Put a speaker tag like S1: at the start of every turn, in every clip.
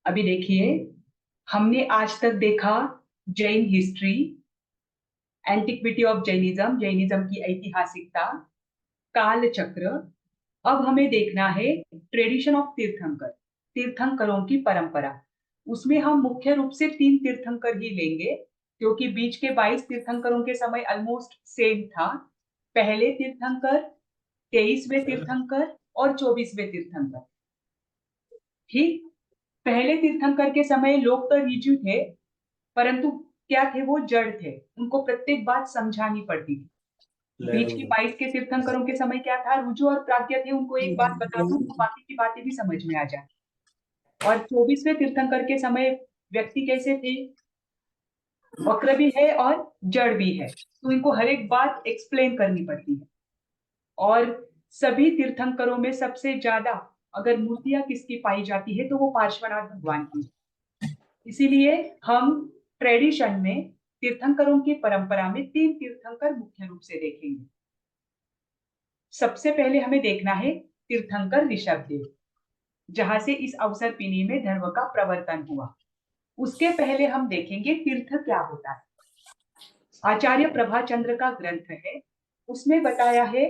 S1: अभी देखिए, हमने आज तक देखा Jain history, antiquity of Jainism, Jainism की ऐतिहासिकता, काल चक्र। अब हमें देखना है ट्रेडिशन ऑफ तीर्थंकर, तीर्थंकरों की परंपरा। उसमें हम मुख्य रूप से तीन तीर्थंकर ही लेंगे, क्योंकि बीच के 22 तीर्थंकरों के समय ऑलमोस्ट सेम था। पहले तीर्थंकर, 23वें तीर्थंकर और 24वें तीर्थंकर। ठीक। पहले तीर्थंकर के समय लोग तो ऋजु थे, परंतु क्या थे, वो जड़ थे, उनको प्रत्येक बात समझानी पड़ती थी। बीच के 22 के तीर्थंकरों के समय क्या था, रुजु और प्राज्ञ थे, उनको एक बात बता दो तो बाकी की बातें भी समझ में आ जाए। और 24वें तीर्थंकर के समय व्यक्ति कैसे थे, वक्र भी है और जड़ भी है, तो इनको हर एक बात एक्सप्लेन करनी पड़ती है। और सभी तीर्थंकरों में सबसे ज्यादा अगर मूर्तियां किसकी पाई जाती है तो वो पार्श्वनाथ भगवान की। इसीलिए हम ट्रेडिशन में तीर्थंकरों की परंपरा में तीन तीर्थंकर मुख्य रूप से देखेंगे। सबसे पहले हमें देखना है तीर्थंकर ऋषभदेव, जहां से इस अवसर पिनी में धर्म का प्रवर्तन हुआ। उसके पहले हम देखेंगे तीर्थ क्या होता है। आचार्य प्रभाचंद्र का ग्रंथ है, उसमें बताया है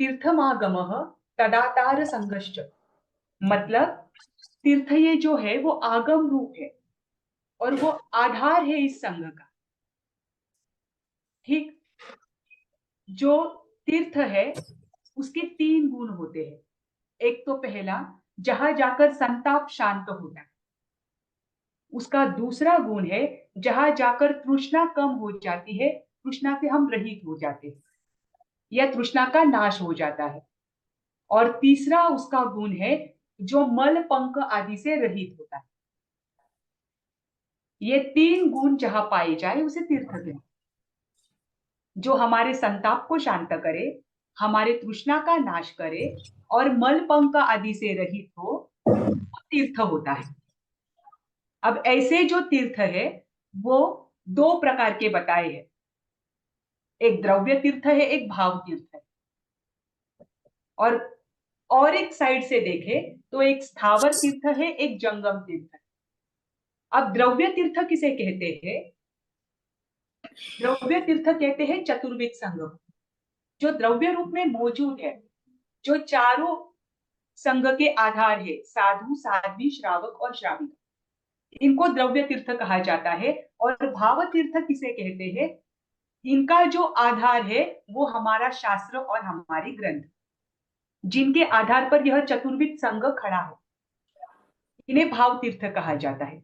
S1: तीर्थमागम तदातार संगश्च, मतलब तीर्थ ये जो है वो आगम रूप है और वो आधार है इस संघ का। ठीक। जो तीर्थ है उसके तीन गुण होते हैं। एक तो पहला, जहां जाकर संताप शांत होता है। उसका दूसरा गुण है, जहां जाकर तृष्णा कम हो जाती है, तृष्णा से हम रहित हो जाते हैं या तृष्णा का नाश हो जाता है। और तीसरा उसका गुण है, जो मल पंख आदि से रहित होता है। ये तीन गुण जहां पाए जाए उसे तीर्थ कहते हैं। जो हमारे संताप को शांत करे, हमारे तृष्णा का नाश करे और मल पंख आदि से रहित हो, तीर्थ होता है। अब ऐसे जो तीर्थ है वो दो प्रकार के बताए हैं। एक द्रव्य तीर्थ है, एक भाव तीर्थ है। और एक साइड से देखें तो एक स्थावर तीर्थ है, एक जंगम तीर्थ है। अब द्रव्य तीर्थ किसे कहते हैं? द्रव्य तीर्थ कहते हैं चतुर्विध संगम, जो द्रव्य रूप में मौजूद है, जो चारों संघ के आधार है, साधु, साध्वी, श्रावक और श्राविका। इनको द्रव्य तीर्थ कहा जाता है। और भाव तीर्थ किसे कहते हैं? इनका जो आधार है वो हमारा शास्त्र और हमारे ग्रंथ, जिनके आधार पर यह चतुर्विध संघ खड़ा है, इन्हें भाव तीर्थ कहा जाता है।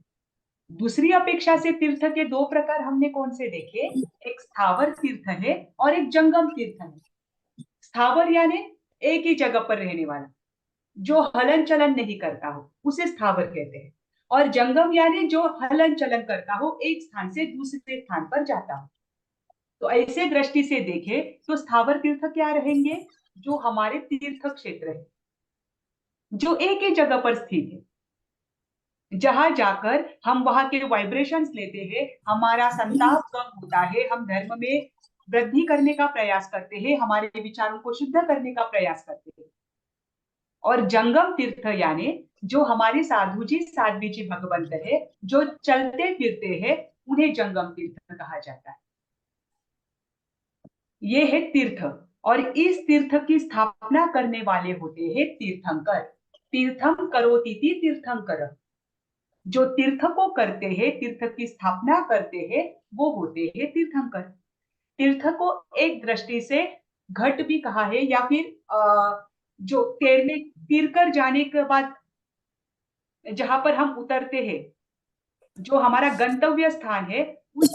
S1: दूसरी अपेक्षा से तीर्थ के दो प्रकार हमने कौन से देखे? एक स्थावर तीर्थ है और एक जंगम तीर्थ है। स्थावर यानी एक ही जगह पर रहने वाला, जो हलन चलन नहीं करता हो, उसे स्थावर कहते हैं। और जंगम यानी जो हलन चलन करता हो, एक स्थान से दूसरे स्थान पर जाता हो। तो ऐसे दृष्टि से देखे तो स्थावर तीर्थ क्या रहेंगे? जो हमारे तीर्थ क्षेत्र है, जो एक ही जगह पर स्थित है, जहां जाकर हम वहां के वाइब्रेशंस लेते हैं, हमारा संताप कम होता है, हम धर्म में वृद्धि करने का प्रयास करते हैं, हमारे विचारों को शुद्ध करने का प्रयास करते हैं। और जंगम तीर्थ यानी जो हमारे साधु जी, साध्वी जी भगवंत है, जो चलते फिरते हैं, उन्हें जंगम तीर्थ कहा जाता है। ये है तीर्थ। और इस तीर्थ की स्थापना करने वाले होते हैं तीर्थंकर। तीर्थम करोतीति तीर्थंकर, जो तीर्थ को करते हैं, तीर्थ की स्थापना करते हैं, वो होते हैं तीर्थंकर। तीर्थ को एक दृष्टि से घट भी कहा है, या फिर जो तैरने, तीर कर जाने के बाद जहां पर हम उतरते हैं, जो हमारा गंतव्य स्थान है, उस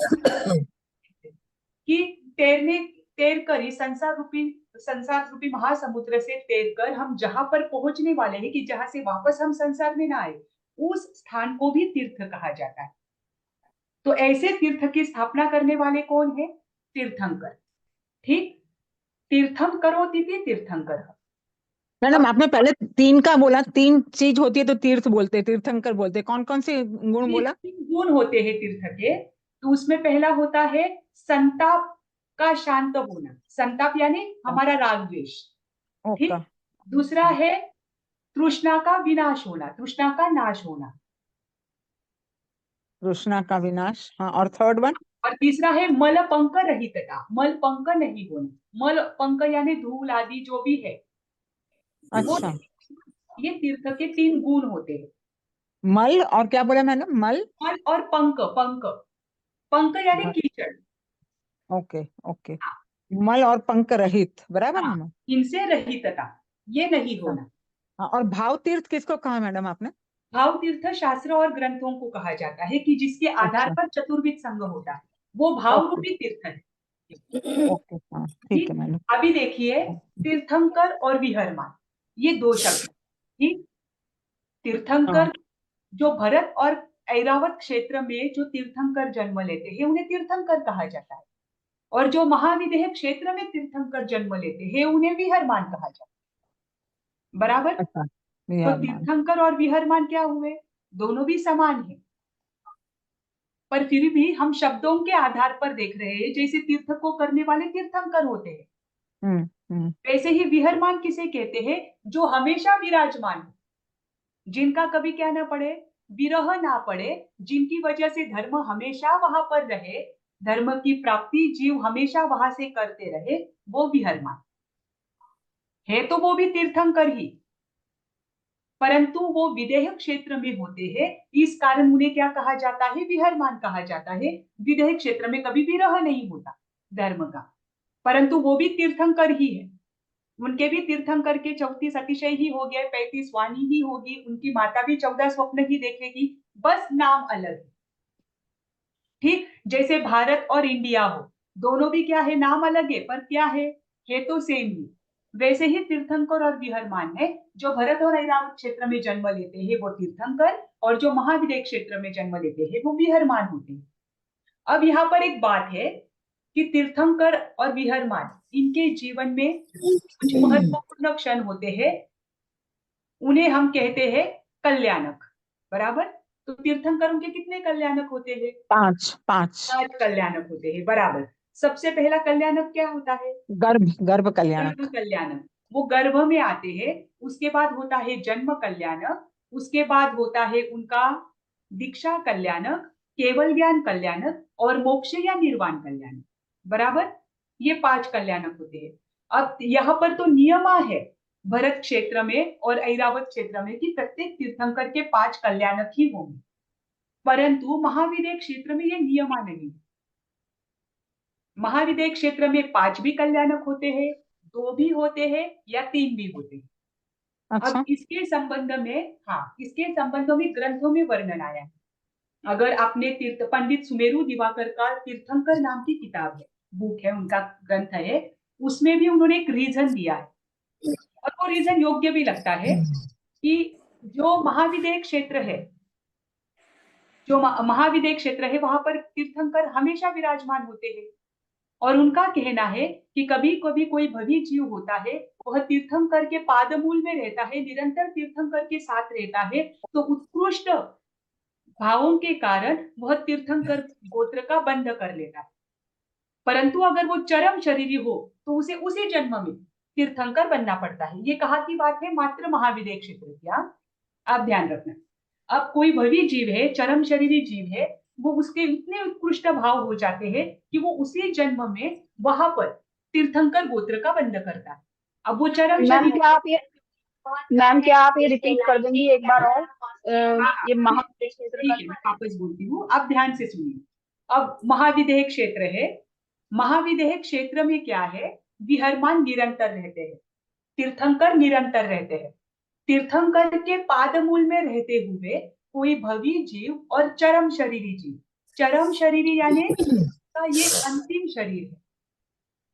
S1: कि तैरने, तैर कर ही संसार रूपी महासमुद्र से तैर कर हम जहां पर पहुंचने वाले हैं, कि जहां से वापस हम संसार में ना आए, उस स्थान को भी तीर्थ कहा जाता है। तो ऐसे तीर्थ की स्थापना करने वाले कौन है? तीर्थंकर। ठीक। तीर्थम करोति तीर्थंकर।
S2: मैडम
S1: अब
S2: आपने पहले तीन का बोला, तीन चीज होती है तो तीर्थ बोलते हैं, तीर्थंकर बोलते हैं। कौन कौन से गुण बोला?
S1: तीन गुण होते हैं तीर्थ के। तो उसमें पहला होता है संताप का शांत होना, संताप यानी हमारा राग द्वेष।
S2: ओका।
S1: ठीक। दूसरा है तृष्णा का विनाश होना, तृष्णा का नाश होना।
S2: तृष्णा का विनाश, हाँ, और थर्ड वन?
S1: और तीसरा है मल पंक रहितता, मल पंक नहीं होना। मल पंक यानी धूल आदि जो भी है वो,
S2: अच्छा,
S1: ये तीर्थ के 3 गुण होते हैं।
S2: मल और क्या बोला मैंने? मल,
S1: मल और पंक, पंक, पंक यानी
S2: मल,
S1: कीचड़।
S2: ओके ओके, मल और पंख रहित, बराबर
S1: हाँ,
S2: है ना?
S1: इनसे रहितता, ये नहीं
S2: हाँ,
S1: होना।
S2: हाँ, और भाव तीर्थ किसको कहा मैडम आपने?
S1: भाव तीर्थ शास्त्र और ग्रंथों को कहा जाता है कि जिसके आधार
S2: अच्छा,
S1: पर चतुर्विध संघ होता है, वो भाव
S2: ओके
S1: रूपी तीर्थ है।
S2: ओके, हाँ ठीक है
S1: ठीक,
S2: मैडम।
S1: अभी देखिए, तीर्थंकर और विहरमान, ये 2 शब्द। ठीक,
S2: हाँ,
S1: तीर्थंकर जो भरत और ऐरावत क्षेत्र में जो तीर्थंकर जन्म लेते हैं उन्हें तीर्थंकर कहा जाता है, और जो महाविदेह क्षेत्र में तीर्थंकर जन्म लेते हैं उन्हें विहरमान कहा जाता है। बराबर।
S2: अच्छा,
S1: तो
S2: विहरमान।
S1: तीर्थंकर और विहरमान क्या हुए? दोनों भी समान है, पर फिर भी हम शब्दों के आधार पर देख रहे हैं। जैसे तीर्थ को करने वाले तीर्थंकर होते हैं,
S2: हम्म हम्म
S1: वैसे ही विहरमान किसे कहते हैं? जो हमेशा विराजमान हो, जिनका कभी क्या ना पड़े, विरह ना पड़े, जिनकी वजह से धर्म हमेशा वहां पर रहे, धर्म की प्राप्ति जीव हमेशा वहां से करते रहे, वो विहरमान है। तो वो भी तीर्थंकर ही, परंतु वो विदेह क्षेत्र में होते हैं, इस कारण उन्हें क्या कहा जाता है? विहरमान कहा जाता है। विदेह क्षेत्र में कभी विरह नहीं होता धर्म का, परंतु वो भी तीर्थंकर ही है। उनके भी तीर्थंकर के 34 अतिशय ही हो गए, 35 वाणी ही होगी, उनकी माता भी 14 स्वप्न ही देखेगी, बस नाम अलग है। ठीक, जैसे भारत और इंडिया हो, दोनों भी क्या है? नाम अलग है, पर क्या है तो सेम ही। वैसे ही तीर्थंकर और विहरमान है। जो भरत और ऐरावत क्षेत्र में जन्म लेते हैं वो तीर्थंकर, और जो महाविदेह क्षेत्र में जन्म लेते हैं वो विहरमान होते हैं। अब यहाँ पर एक बात है कि तीर्थंकर और विहरमान, इनके जीवन में कुछ महत्वपूर्ण क्षण होते हैं, उन्हें हम कहते हैं कल्याणक। बराबर। तो तीर्थंकरों के कितने कल्याणक होते हैं?
S2: पांच, पांच।
S1: 5 कल्याणक होते हैं। बराबर। सबसे पहला कल्याणक क्या होता है?
S2: गर्भ, गर्भ
S1: गर्भ
S2: कल्याणक।
S1: कल्याणक। वो गर्भ में आते हैं। उसके बाद होता है जन्म कल्याणक, उसके बाद होता है उनका दीक्षा कल्याणक, केवल ज्ञान कल्याणक, और मोक्ष या निर्वाण कल्याणक। बराबर। ये 5 कल्याणक होते हैं। अब यहाँ पर तो नियमा है भरत क्षेत्र में और ऐरावत क्षेत्र में कि प्रत्येक तीर्थंकर के 5 कल्याणक ही होंगे, परंतु महाविदेह क्षेत्र में ये नियमा नहीं। महाविदेह क्षेत्र में 5 भी कल्याणक होते हैं, 2 भी होते हैं, या 3 भी होते हैं। अब
S2: अच्छा,
S1: इसके संबंध में, हाँ, इसके संबंध में ग्रंथों में वर्णन आया है। अगर आपने तीर्थ पंडित सुमेरु दिवाकर का तीर्थंकर नाम की किताब है, बुक है, उनका ग्रंथ है, उसमें भी उन्होंने एक रीजन दिया है, और वो रीजन योग्य भी लगता है कि जो महाविदेह क्षेत्र है, जो महाविदेह क्षेत्र है वहां पर तीर्थंकर हमेशा विराजमान होते हैं। और उनका कहना है कि कभी कभी कोई भवी जीव होता है, वह तीर्थंकर के पादमूल में रहता है, निरंतर तीर्थंकर के साथ रहता है, तो उत्कृष्ट भावों के कारण वह तीर्थंकर गोत्र का बंध कर लेता है। परंतु अगर वो चरम शरीरी हो तो उसे उसी जन्म में तीर्थंकर बनना पड़ता है। ये कहा की बात है मात्र महाविदेह क्षेत्र की, हाँ? आप ध्यान रखना। अब कोई भवी जीव है, चरम शरीरी जीव है, वो उसके इतने उत्कृष्ट भाव हो जाते हैं कि वो उसी जन्म में वहां पर तीर्थंकर गोत्र का बंध करता है। अब वो चरम
S3: मैम
S1: शरीर,
S3: क्या आप ये मैम क्या आप ये रिपीट कर देंगी एक बार और? ये महाविदेह क्षेत्र
S1: ठीक
S3: का
S1: है, मैं वापस बोलती हूँ, आप ध्यान से सुनिए। अब महाविदेह क्षेत्र है, महाविदेह क्षेत्र में क्या है? विहरमान निरंतर रहते हैं, तीर्थंकर निरंतर रहते हैं। तीर्थंकर के पादमूल में रहते हुए कोई भवी जीव और चरम शरीरी जीव, चरम शरीरी यानी उसका ये अंतिम शरीर है,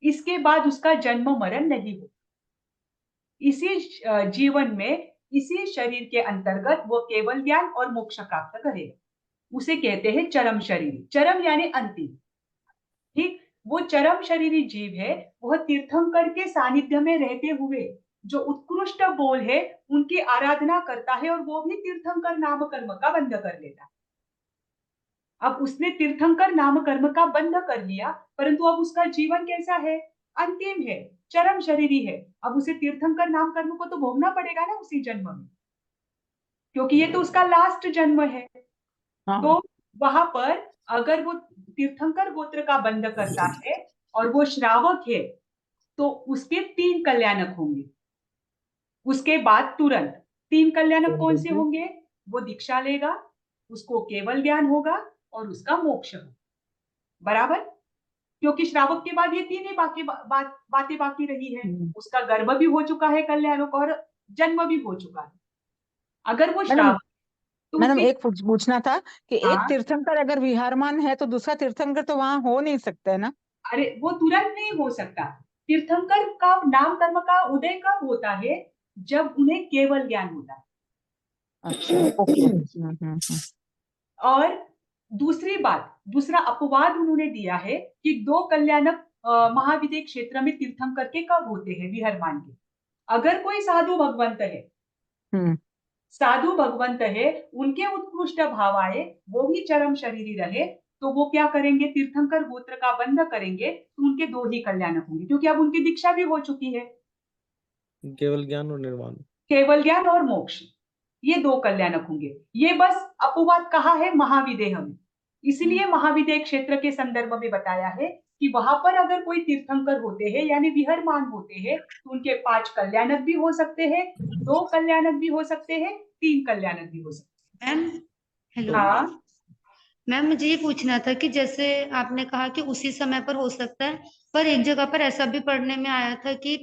S1: इसके बाद उसका जन्म मरण नहीं हो। इसी जीवन में, इसी शरीर के अंतर्गत वो केवल ज्ञान और मोक्ष प्राप्त करेगा, उसे कहते हैं चरम शरीरी। चरम यानी अंतिम। ठीक, वो चरम शरीरी जीव है, वह तीर्थंकर के सानिध्य में रहते हुए जो उत्कृष्ट बोल है उनकी आराधना करता है, और वो भी तीर्थंकर नाम कर्म का बंध कर लेता है। अब उसने तीर्थंकर नाम कर्म का बंध कर लिया, परंतु अब उसका जीवन कैसा है? अंतिम है, चरम शरीरी है। अब उसे तीर्थंकर नाम कर्म को तो भोगना पड़ेगा ना उसी जन्म में, क्योंकि ये तो उसका लास्ट जन्म है।
S2: हाँ,
S1: तो वहां पर अगर वो तीर्थंकर गोत्र का बंध करता है और वो श्रावक है तो उसके 3 कल्याणक होंगे। उसके बाद तुरंत 3 कल्याणक कौन से होंगे? वो दीक्षा लेगा, उसको केवल ज्ञान होगा और उसका मोक्ष होगा। बराबर? क्योंकि श्रावक के बाद ये 3 ही बातें बाकी रही है। उसका गर्भ भी हो चुका है कल्याणक और जन्म भी हो चुका है। अगर वो
S2: मैडम
S1: श्रावक तो
S2: मैडम
S1: उसके
S2: एक पूछना था कि एक
S1: हाँ,
S2: तीर्थंकर अगर विहारमान है तो दूसरा तीर्थंकर तो वहां हो नहीं सकता है ना?
S1: अरे वो तुरंत नहीं हो सकता। तीर्थंकर का नाम कर्म का उदय कब होता है? जब उन्हें केवल ज्ञान होता है।
S2: अच्छा, ओके।
S1: और दूसरी बात, दूसरा अपवाद उन्होंने दिया है कि 2 कल्याणक महाविद्य क्षेत्र में तीर्थंकर के कब होते हैं? विहरमान के। अगर कोई साधु भगवंत है, साधु भगवंत है, उनके उत्कृष्ट भाव आए, वो भी चरम शरीरी रहे, तो वो क्या करेंगे? तीर्थंकर गोत्र का बंध करेंगे, तो उनके 2 ही कल्याणक होंगे, क्योंकि अब उनकी दीक्षा भी हो चुकी है।
S4: केवल ज्ञान और निर्वाण।
S1: केवल ज्ञान और मोक्ष, ये 2 कल्याणक होंगे। ये बस अपवाद कहा है महाविदेह में, इसलिए महाविदेह क्षेत्र के संदर्भ में बताया है कि वहां पर अगर कोई तीर्थंकर होते हैं यानी विहरमान होते हैं तो उनके 5 कल्याणक भी हो सकते हैं, 2 कल्याणक भी हो सकते हैं, 3 कल्याणक भी हो सकते
S5: मैम हेलो।
S1: हैं। हाँ,
S5: मैम मुझे ये पूछना था कि जैसे आपने कहा कि उसी समय पर हो सकता है, पर एक जगह पर ऐसा भी पढ़ने में आया था कि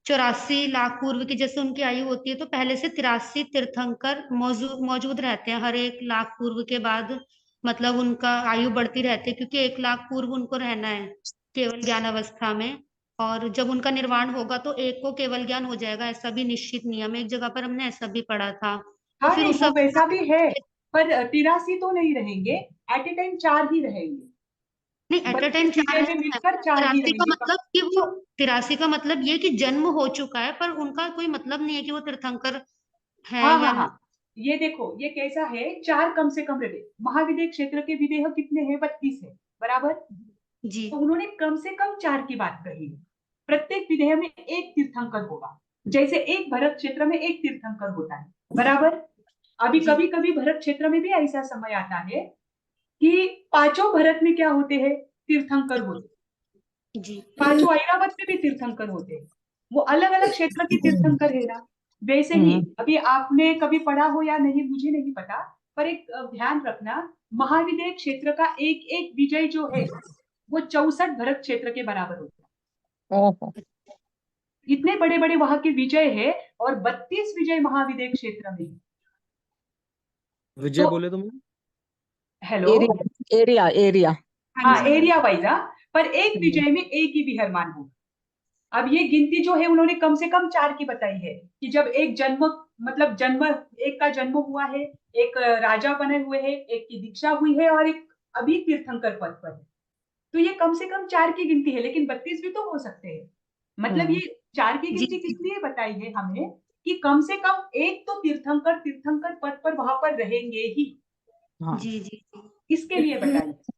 S5: 84 लाख पूर्व की जैसे उनकी आयु होती है तो पहले से 83 तीर्थंकर मौजूद रहते हैं हर 1 लाख पूर्व के बाद, मतलब उनका आयु बढ़ती रहती है क्योंकि 1 लाख पूर्व उनको रहना है केवल ज्ञान अवस्था में, और जब उनका निर्वाण होगा तो एक को केवल ज्ञान हो जाएगा, ऐसा भी निश्चित नियम है। एक जगह पर हमने ऐसा भी पढ़ा था। तो
S1: हाँ,
S5: फिर
S1: नहीं
S5: उस
S1: वो वैसा भी है, पर 83 तो नहीं रहेंगे, एट ए टाइम 4 ही रहेंगे।
S5: नहीं, एट अ टाइम
S1: 32
S5: 4
S1: विजय
S5: है।
S1: में मिलकर 4 ही
S5: 83 का
S1: रहेंगे।
S5: मतलब कि वो 83 का मतलब ये कि जन्म हो चुका है, पर उनका कोई मतलब नहीं है कि वो तीर्थंकर है
S1: हाँ
S5: या
S1: हाँ हाँ, ये देखो ये कैसा है, 4 कम से कम रहे। महाविदेह क्षेत्र के विदेह कितने हैं? 32 है, बराबर?
S5: जी
S1: तो उन्होंने कम से कम 4 की बात कही है। प्रत्येक विदेह में एक तीर्थंकर होगा, जैसे एक भरत क्षेत्र में एक तीर्थंकर होता है, बराबर? अभी
S5: जी
S1: कभी कभी भरत क्षेत्र में भी ऐसा समय आता है कि 5 भरत में क्या होते हैं? तीर्थंकर होते हैं।
S5: जी
S1: 5 ऐरावत में भी तीर्थंकर होते हैं। वो अलग अलग क्षेत्र के तीर्थंकर है ना। वैसे ही अभी आपने कभी पढ़ा हो या नहीं मुझे नहीं पता, पर एक ध्यान रखना, महाविदेह क्षेत्र का एक एक विजय जो है वो 64 भरत क्षेत्र के बराबर होता है।
S2: ओहो,
S1: इतने बड़े बड़े वहां के विजय है और 32 विजय महाविदेह क्षेत्र में है।
S4: विजय
S1: तो
S4: बोले तुम?
S1: Hello,
S2: area area area.
S1: हाँ
S5: हाँ जी
S1: एरिया वाइज, पर एक विजय में एक ही विहरमान होगा। अब ये गिनती जो है उन्होंने कम से कम 4 की बताई है कि जब एक जन्म, मतलब जन्म, एक का जन्म हुआ है, एक राजा बने हुए हैं, एक की दीक्षा हुई है और एक अभी तीर्थंकर पद पर है, तो ये कम से कम 4 की गिनती है, लेकिन 32 भी तो हो सकते हैं। मतलब ये 4 की
S5: जी
S1: गिनती किस लिए बताई है हमें कि कम से कम एक तो तीर्थंकर तीर्थंकर पद पर वहां पर रहेंगे ही,
S2: हाँ,
S5: जी जी जी।
S1: इसके लिए बताई है।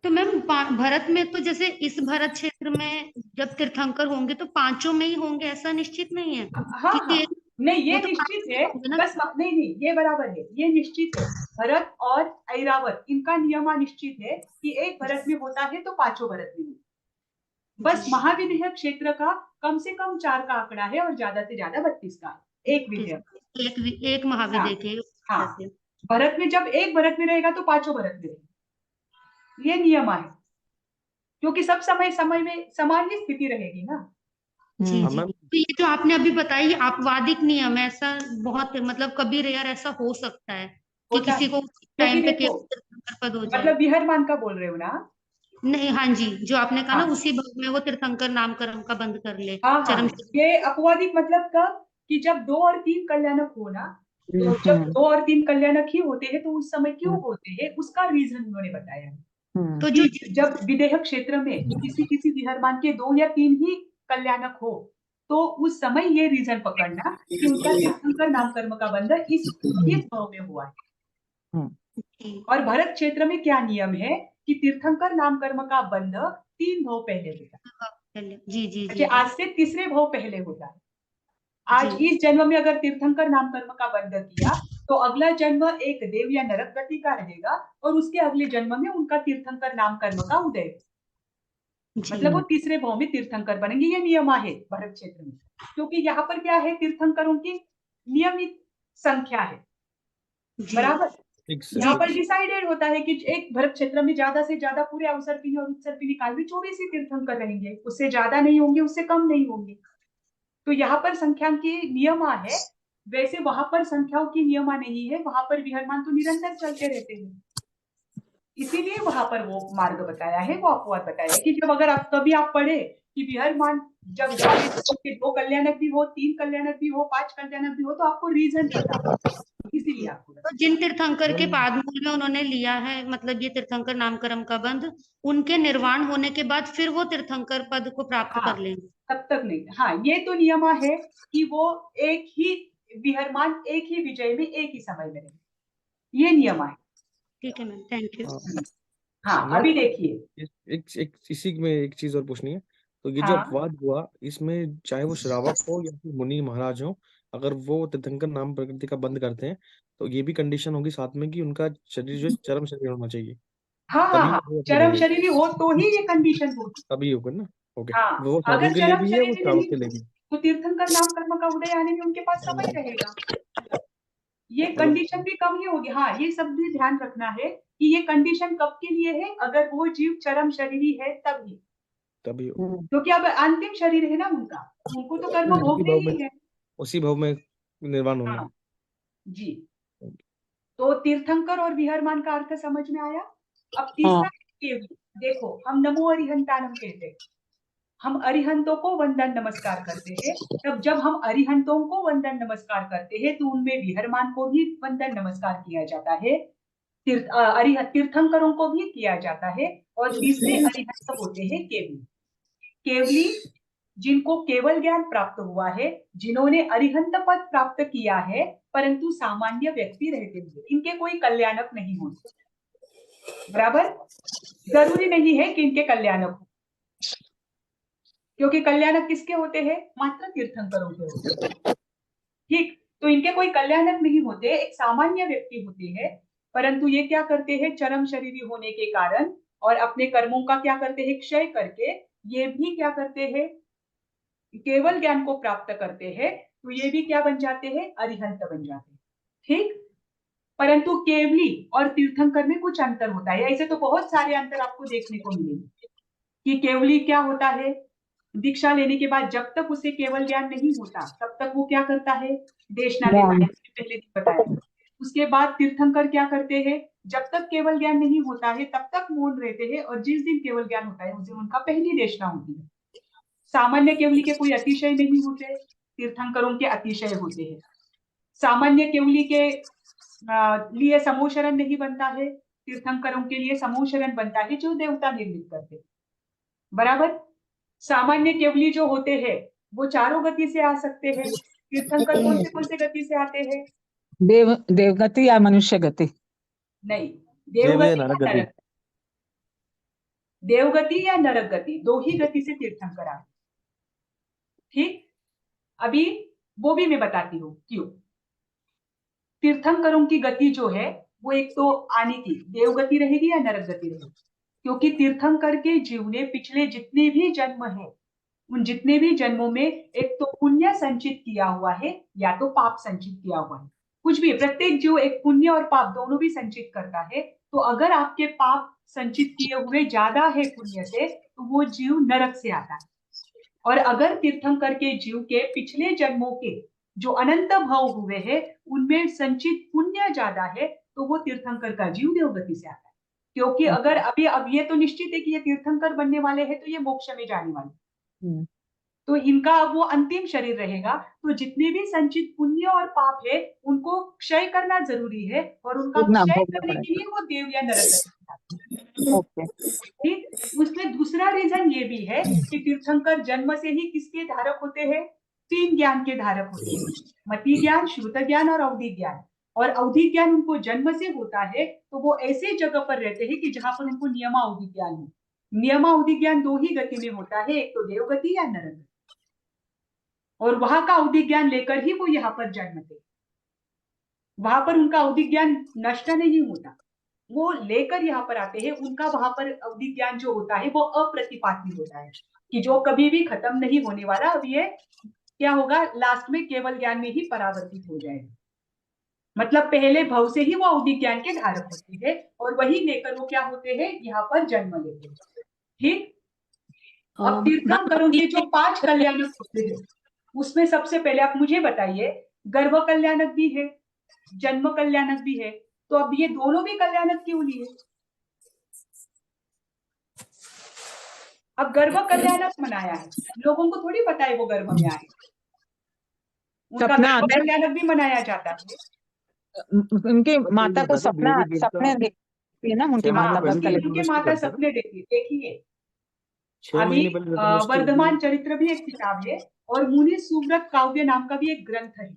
S5: तो मैम भरत में तो जैसे इस भरत क्षेत्र में जब तीर्थंकर होंगे तो पांचों में ही होंगे, ऐसा निश्चित नहीं है?
S1: हाँ
S5: किसी
S1: हाँ,
S5: एक
S1: नहीं
S5: वो
S1: ये
S5: तो
S1: निश्चित
S5: पांचों में
S1: है,
S5: होंगे ना।
S1: बस नहीं नहीं ये बराबर है, ये निश्चित है। भरत और ऐरावत इनका नियम निश्चित है कि एक भरत में होता है तो 5 भरत में होता है। बस
S5: जी
S1: महाविदेह क्षेत्र का कम से कम 4 का आंकड़ा है और ज्यादा से ज्यादा 32 का है, एक विधेयक।
S5: एक
S1: हाँ
S5: महाविद्य के
S1: हाँ,
S5: जैसे।
S1: भरत में जब एक भरत में रहेगा तो 5 भरत में रहेगा, ये नियम है, क्योंकि सब समय समय में समान ही स्थिति रहेगी ना।
S5: जी
S4: हाँ
S5: जी।
S4: मैम,
S5: तो ये जो आपने अभी बताई ये आपवादिक नियम है, ऐसा बहुत मतलब कभी रेयर ऐसा हो सकता है कि
S1: होता
S5: किसी
S1: है,
S5: को
S1: क्योंकि
S5: टाइम पे
S1: देखो,
S5: केवल तीर्थंकर पद हो जाए।
S1: मतलब विहरमान का बोल रहे हो ना?
S5: नहीं, हाँ जी, जो आपने कहा ना
S1: हाँ
S5: उसी भव में वो तीर्थंकर नामकरण का बंद कर ले
S1: हाँ
S5: चरम।
S1: हाँ, ये अपवादिक मतलब कब? कि जब 2 और 3 कल्याणक हो ना, तो जब 2 और 3 कल्याणक ही होते हैं तो उस समय क्यों होते हैं उसका रीजन उन्होंने बताया है
S5: तो जो
S1: कि जब विदेह क्षेत्र में किसी किसी विहरमान के 2 या 3 ही कल्याणक हो, तो उस समय ये रीजन पकड़ना कि उनका तीर्थंकर नाम कर्म का बंधन इस भाव में हुआ है। और भरत क्षेत्र में क्या नियम है कि तीर्थंकर नाम कर्म का बंध 3 भाव पहले होता है।
S5: जी जी
S1: अच्छा,
S5: जी
S1: आज से तीसरे भाव पहले होता है। आज
S5: जी
S1: इस जन्म में अगर तीर्थंकर नाम कर्म का बंध किया तो अगला जन्म एक देव या नरक गति का रहेगा और उसके अगले जन्म में उनका तीर्थंकर नाम कर्म का उदय, मतलब वो तीसरे भाव में तीर्थंकर बनेंगे। ये नियम है भरत क्षेत्र में, क्योंकि यहाँ पर क्या है, तीर्थंकरों की नियमित संख्या है, बराबर। यहाँ पर डिसाइडेड होता है कि एक भरत क्षेत्र में ज्यादा से ज्यादा पूरे अवसर्पिणी और उत्सर्पिणी काल में 24 ही तीर्थंकर रहेंगे, उससे ज्यादा नहीं होंगे, उससे कम नहीं होंगे। तो यहाँ पर संख्या की नियमा है, वैसे वहां पर संख्याओं की नियमा नहीं है, वहां पर विहरमान तो निरंतर चलते रहते हैं। इसीलिए वहां पर वो मार्ग बताया है, वो अपवाद बताया है कि जब अगर आप कभी आप पढ़े कि विहरमान जब दो कल्याणक भी हो, 3 कल्याणक भी हो, 5 कल्याणक भी हो, तो आपको रीजन पता हो, इसीलिए आपको
S5: तो जिन तीर्थंकर के पादमूल में उन्होंने लिया है, मतलब ये तीर्थंकर नामकरण का बंध, उनके निर्वाण होने के बाद फिर वो तीर्थंकर पद को प्राप्त कर लेंगे।
S1: तब तक नहीं। हाँ, ये तो नियमा है कि वो एक ही विहरमान एक ही विजय में एक ही समय में रहेंगे, ये नियम है।
S5: ठीक है मैम, थैंक यू।
S1: हाँ, अभी देखिए
S4: एक इसी में एक चीज और पूछनी है। तो ये जो
S1: हाँ।
S4: अपवाद हुआ, इसमें चाहे वो श्रावक हो या फिर मुनि महाराज हो, अगर वो तीर्थंकर नाम प्रकृति का बंद करते हैं तो ये भी कंडीशन होगी साथ में कि उनका शरीर जो है चरम शरीर होना चाहिए,
S1: हाँ हाँ
S4: तभी
S1: हाँ,
S4: वो अपने
S1: चरम
S4: लेंगे,
S1: शरीरी हो तो ही ये कंडीशन होगी।
S4: तभी होगा ना। ओके,
S1: हाँ,
S4: वो साधु
S1: अगर
S4: के लिए
S1: चरम
S4: भी है, वो
S1: शरीरी
S4: श्रावक
S1: नहीं
S4: के लिए भी है।
S1: तो तीर्थंकर नाम कर्म का उदय आने में उनके पास समय रहेगा, ये
S4: मतलब
S1: कंडीशन भी कम ही होगी। हाँ, ये सब भी ध्यान रखना है कि ये कंडीशन कब के लिए है, अगर वो जीव चरम शरीरी है तभी,
S4: तभी होगा।
S1: क्योंकि अब अंतिम शरीर है ना उनका, उनको तो कर्म
S4: उसी
S1: भोगने
S4: भाव में
S1: ही है।
S4: उसी भाव में निर्वाण होंगे।
S1: हाँ जी, तो तीर्थंकर और विहरमान का अर्थ समझ में आया। अब तीसरा केवली, देखो हम नमो अरिहंतानम कहते हैं, हम अरिहंतों को वंदन नमस्कार करते हैं। तब जब हम अरिहंतों को वंदन नमस्कार करते हैं तो उनमें विहरमान को भी वंदन नमस्कार किया जाता है, तीर्थंकरों को भी किया जाता है। और तीसरे अरिहंत होते हैं केवली। केवली जिनको केवल ज्ञान प्राप्त हुआ है, जिन्होंने अरिहंत पद प्राप्त किया है, परंतु सामान्य व्यक्ति रहते हुए, इनके कोई कल्याणक नहीं होते, बराबर। जरूरी नहीं है कि इनके कल्याणक हो, क्योंकि कल्याणक किसके होते हैं, मात्र तीर्थंकरों के होते हैं। ठीक, तो इनके कोई कल्याणक नहीं होते, एक सामान्य व्यक्ति होते हैं, परंतु ये क्या करते हैं, चरम शरीरी होने के कारण और अपने कर्मों का क्या करते हैं, क्षय करके ये भी क्या करते हैं, केवल ज्ञान को प्राप्त करते हैं, तो ये भी क्या बन जाते हैं, अरिहंत बन जाते हैं। ठीक, परंतु केवली और तीर्थंकर में कुछ अंतर होता है। ऐसे तो बहुत सारे अंतर आपको देखने को मिलेंगे कि केवली क्या होता है, दीक्षा लेने के बाद जब तक उसे केवल ज्ञान नहीं होता तब तक वो क्या करता है, देशना लेता है, पहले दिन बताया। उसके बाद तीर्थंकर क्या करते हैं, जब तक केवल ज्ञान नहीं होता है तब तक मौन रहते हैं, और जिस दिन केवल ज्ञान होता है उस दिन उनका पहली देशना होती है। सामान्य केवली के कोई अतिशय नहीं होते, तीर्थंकरों के अतिशय होते हैं। सामान्य केवली के लिए समूह शरण नहीं बनता है, तीर्थंकरों के लिए समूह शरण बनता है जो देवता निर्मित करते, बराबर। सामान्य केवली जो होते हैं वो चारों गति से आ सकते हैं, तीर्थंकर कौन से गति से आते हैं,
S2: देवगति या मनुष्य गति?
S1: नहीं,
S4: देव या
S1: देवगति
S4: नरक
S1: या
S4: गति।
S1: नरक, देवगति या नरक गति, दो ही गति से तीर्थंकर आते। ठीक, अभी वो भी मैं बताती हूँ क्यों। तीर्थंकरों की गति जो है वो एक तो आने की देवगति रहेगी या नरक गति रहेगी, क्योंकि तीर्थंकर के जीव ने पिछले जितने भी जन्म है उन जितने भी जन्मों में एक तो पुण्य संचित किया हुआ है या तो पाप संचित किया हुआ है, कुछ भी। प्रत्येक जीव एक पुण्य और पाप दोनों भी संचित करता है। तो अगर आपके पाप संचित किए हुए ज्यादा है पुण्य से तो वो जीव नरक से आता है, और अगर तीर्थंकर के जीव के पिछले जन्मों के जो अनंत भाव हुए हैं उनमें संचित पुण्य ज्यादा है तो वो तीर्थंकर का जीव देवगति से आता है। क्योंकि अगर अभी अब ये तो निश्चित है कि ये तीर्थंकर बनने वाले हैं तो ये मोक्ष में जाने वाले, तो इनका वो अंतिम शरीर रहेगा। तो जितने भी संचित पुण्य और पाप है उनको क्षय करना जरूरी है, और उनका क्षय करने के लिए वो देव या नरक। ठीक, उसमें दूसरा रीजन ये भी है कि तीर्थंकर जन्म से ही किसके धारक होते हैं, 3 ज्ञान के धारक होते हैं, मति ज्ञान, श्रुत ज्ञान और अवधि ज्ञान। और अवधि ज्ञान उनको जन्म से होता है तो वो ऐसे जगह पर रहते हैं कि जहां पर उनको नियमावधि ज्ञान हो। नियमावधि ज्ञान दो ही गति में होता है, एक तो देवगति या नरक गति, और वहां का अवधि ज्ञान लेकर ही वो यहाँ पर जन्मते। वहां पर उनका अवधि ज्ञान नष्ट नहीं होता, वो लेकर यहाँ पर आते हैं। उनका वहां पर अवधि ज्ञान जो होता है वो अप्रतिपाती होता है, कि जो कभी भी खत्म नहीं होने वाला, अब ये क्या होगा, लास्ट में केवल ज्ञान में ही परावर्तित हो जाएगा। मतलब पहले भव से ही वो अवधि ज्ञान के धारक होते हैं और वही लेकर वो क्या होते हैं, यहाँ पर जन्म लेते हैं। ठीक। अब तीर्थंकरों के जो 5 कल्याणक होते हैं, उसमें सबसे पहले आप मुझे बताइए, गर्भ कल्याणक भी है, जन्म कल्याणक भी है, तो अब ये दोनों भी कल्याणक क्यों लिए? अब गर्भ कल्याणक मनाया है, लोगों को थोड़ी पता है वो गर्भ में आए, उनका
S2: सपना
S1: गर्भ
S2: आता है,
S1: कल्याणक भी मनाया जाता है।
S2: उनकी माता को
S4: बताते
S2: सपना
S4: देवी देवता
S2: सपने देखती है ना, उनकी
S4: 6 महीने
S2: माता
S1: हाँ,
S4: पहले
S2: बस
S1: उनकी
S2: कल्याण।
S1: उनके
S4: जन्माष्टमी
S1: माता
S4: करते हैं ना,
S1: सपने देखती, देखिए
S4: 6
S1: अभी
S4: महीने पहले जन्माष्टमी होती है।
S1: वर्धमान चरित्र भी एक किताब है और मुनि सुव्रत काव्य नाम का भी एक ग्रंथ है।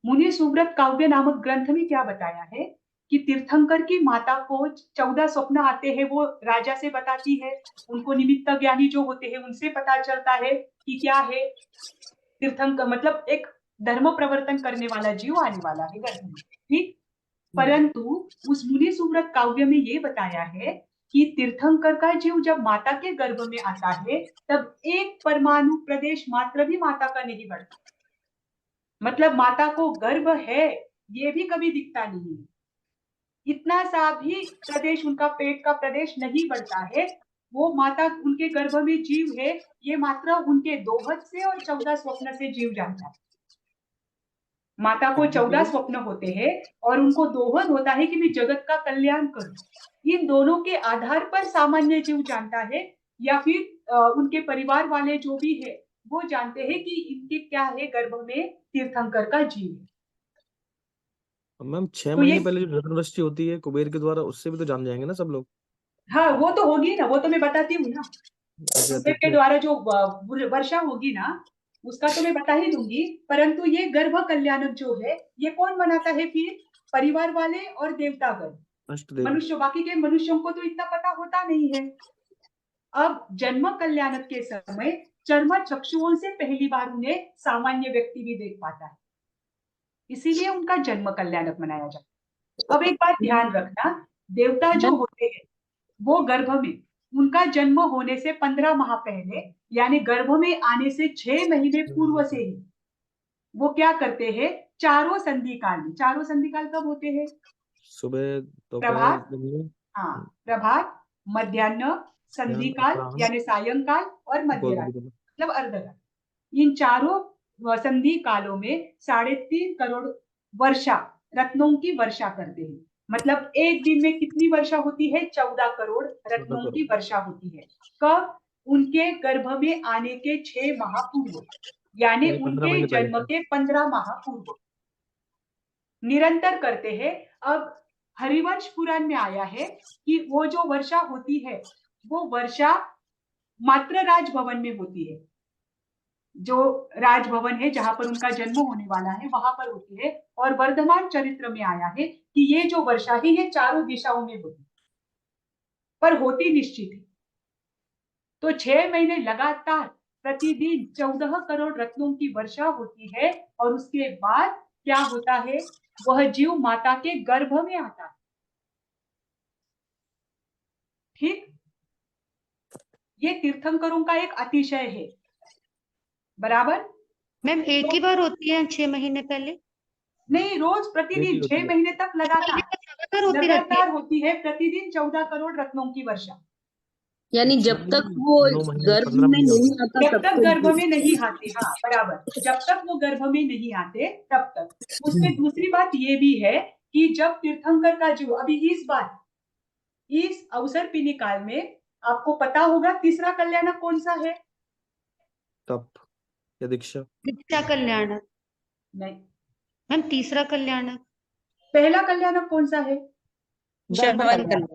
S1: मुनि सुव्रत काव्य नामक ग्रंथ में क्या बताया है कि तीर्थंकर की माता को 14 स्वप्न आते हैं, वो राजा से बताती है, उनको निमित्त ज्ञानी जो होते हैं उनसे पता चलता है कि क्या है तीर्थंकर, मतलब एक धर्म प्रवर्तन करने वाला जीव आने वाला है गर्भ में। ठीक। परंतु उस मुनि सुव्रत काव्य में ये बताया है कि तीर्थंकर का जीव जब माता के गर्भ में आता है तब एक परमाणु प्रदेश मात्र भी माता का नहीं बढ़ता, मतलब माता को गर्भ है ये भी कभी दिखता नहीं है, इतना सा भी प्रदेश उनका पेट का प्रदेश नहीं बढ़ता है, वो माता उनके गर्भ में जीव है ये मात्र उनके दोहत से और 14 स्वप्न से जीव जानता है। माता को 14 स्वप्न होते हैं और उनको दोहत होता है कि मैं जगत का कल्याण करूं। इन दोनों के आधार पर सामान्य जीव जानता है या फिर उनके परिवार वाले जो भी है वो जानते हैं कि इनके क्या है, गर्भ में तीर्थंकर का जीव है।
S4: मैम 6
S1: तो ये
S4: महीने पहले जो रत्नवृष्टि होती है कुबेर के द्वारा, उससे भी तो जान जाएंगे ना सब लोग।
S1: हाँ वो तो होगी ना, वो तो मैं बताती हूँ ना,
S4: अच्छा,
S1: कुबेर के द्वारा जो वर्षा होगी ना उसका तो मैं बता ही दूंगी। परंतु ये गर्भ कल्याणक जो है ये कौन बनाता है फिर, परिवार वाले और देवतागण,
S4: अष्टदेव।
S1: मनुष्य, बाकी के मनुष्यों को तो इतना पता होता नहीं है। अब जन्म कल्याणक के समय चर्म चक्षुओं से पहली बार उन्हें सामान्य व्यक्ति भी देख पाता है, इसीलिए उनका जन्म कल्याणक मनाया जाता है। अब एक बात ध्यान रखना, देवता जो होते हैं वो गर्भ में, उनका जन्म होने से 15 माह पहले यानी गर्भ में आने से 6 महीने पूर्व से ही वो क्या करते हैं, चारों संधि काल में, चारों संधि काल कब होते हैं,
S4: सुबह, दोपहर,
S1: प्रभात,
S4: दिन,
S1: हाँ प्रभात, मध्याह्न, संधि काल
S4: अपराह्न,
S1: यानी सायंकाल और मध्य रात्रि,
S4: गोधूली।
S1: मतलब अर्धरात्रि। इन चारों संधि कालों में 3.5 करोड़ वर्षा, रत्नों की वर्षा करते हैं। मतलब एक दिन में कितनी वर्षा होती है, 14 करोड़ रत्नों की वर्षा होती है। कब, उनके गर्भ में आने के 6 माह पूर्व, यानी
S4: यानी 15
S1: उनके
S4: महीने पहले
S1: जन्म
S4: से।
S1: के 15 माह पूर्व निरंतर करते हैं। अब हरिवंश पुराण में आया है कि वो जो वर्षा होती है वो वर्षा मात्र राजभवन में होती है, जो राजभवन है जहां पर उनका जन्म होने वाला है वहां पर होती है। और वर्धमान चरित्र में आया है कि ये जो वर्षा है ये चारों दिशाओं में होती, पर होती निश्चित है। तो 6 महीने लगातार प्रतिदिन 14 करोड़ रत्नों की वर्षा होती है और उसके बाद क्या होता है, वह जीव माता के गर्भ में आता है। ठीक। ये तीर्थंकरों का एक अतिशय है, बराबर।
S5: मैम एक ही बार होती है 6 महीने पहले?
S1: नहीं, रोज
S4: एक
S1: प्रतिदिन
S4: ही होती
S1: 6
S4: है।
S1: महीने तक लगातार
S5: लगातार होती रहती है।
S1: लगातार होती है, प्रतिदिन 14 करोड़ रत्नों की वर्षा,
S6: यानी
S4: अच्छा,
S6: जब तक वो
S4: 9 महीने,
S6: गर्भ
S4: 15
S6: में
S4: महीने
S6: नहीं
S4: होते हैं।
S6: आता
S1: जब
S6: तब
S1: तक
S6: तक
S1: गर्भ में नहीं आते। हाँ बराबर, जब तक वो गर्भ में नहीं आते तब तक। उसमें दूसरी बात ये भी है कि जब तीर्थंकर का जीव, अभी इस बार इस अवसर पीने काल में आपको पता होगा तीसरा कल्याणक कौन सा है,
S4: तप या दीक्षा।
S5: दीक्षा कल्याणक।
S1: नहीं,
S5: मैम तीसरा कल्याणक।
S1: पहला कल्याणक कौन सा है,
S2: गर्भ कल्याण।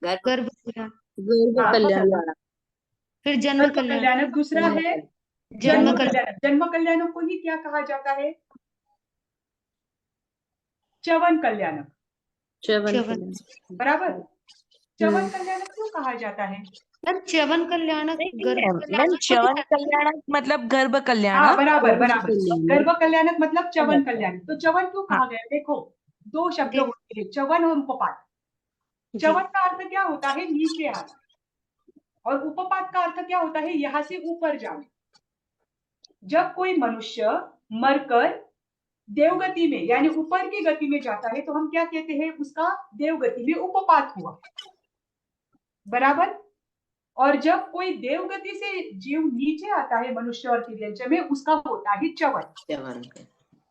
S5: गर्भ कल्याण।
S6: गर्भ
S1: हाँ,
S6: कल्याण।
S5: फिर जन्म
S1: गर्भ
S5: कल्याण।
S1: कल्याणक। दूसरा है
S5: जन्म
S1: जन्म
S5: कल्याण।
S1: कल्याणक। जन्म कल्याणक को ही क्या कहा जाता है, च्यवन कल्याणक,
S6: च्यवन
S5: च्यवन।
S6: कल्याण।
S1: बराबर। च्यवन कल्याणक क्यों कहा जाता है,
S5: मैम च्यवन कल्याणक गर्भ
S2: मैम च्यवन कल्याण मतलब गर्भ कल्याण।
S1: हाँ बराबर
S6: गर्भ
S1: बराबर,
S6: कल्याण।
S1: गर्भ कल्याणक मतलब च्यवन कल्याणक। तो च्यवन क्यों
S2: हाँ।
S1: कहा गया, देखो दो शब्द
S5: जी।
S1: होते हैं, च्यवन और उपपात।
S5: जी।
S1: च्यवन का अर्थ क्या होता है? नीचे आना, और उपपात का अर्थ क्या होता है? यहां से ऊपर जाना। जब कोई मनुष्य मरकर देवगति में यानी ऊपर की गति में जाता है तो हम क्या कहते हैं? उसका देवगति में उपपात हुआ, बराबर। और जब कोई देवगति से जीव नीचे आता है मनुष्य और तिर्यंच में, उसका होता है च्यवन,
S6: च्यवन का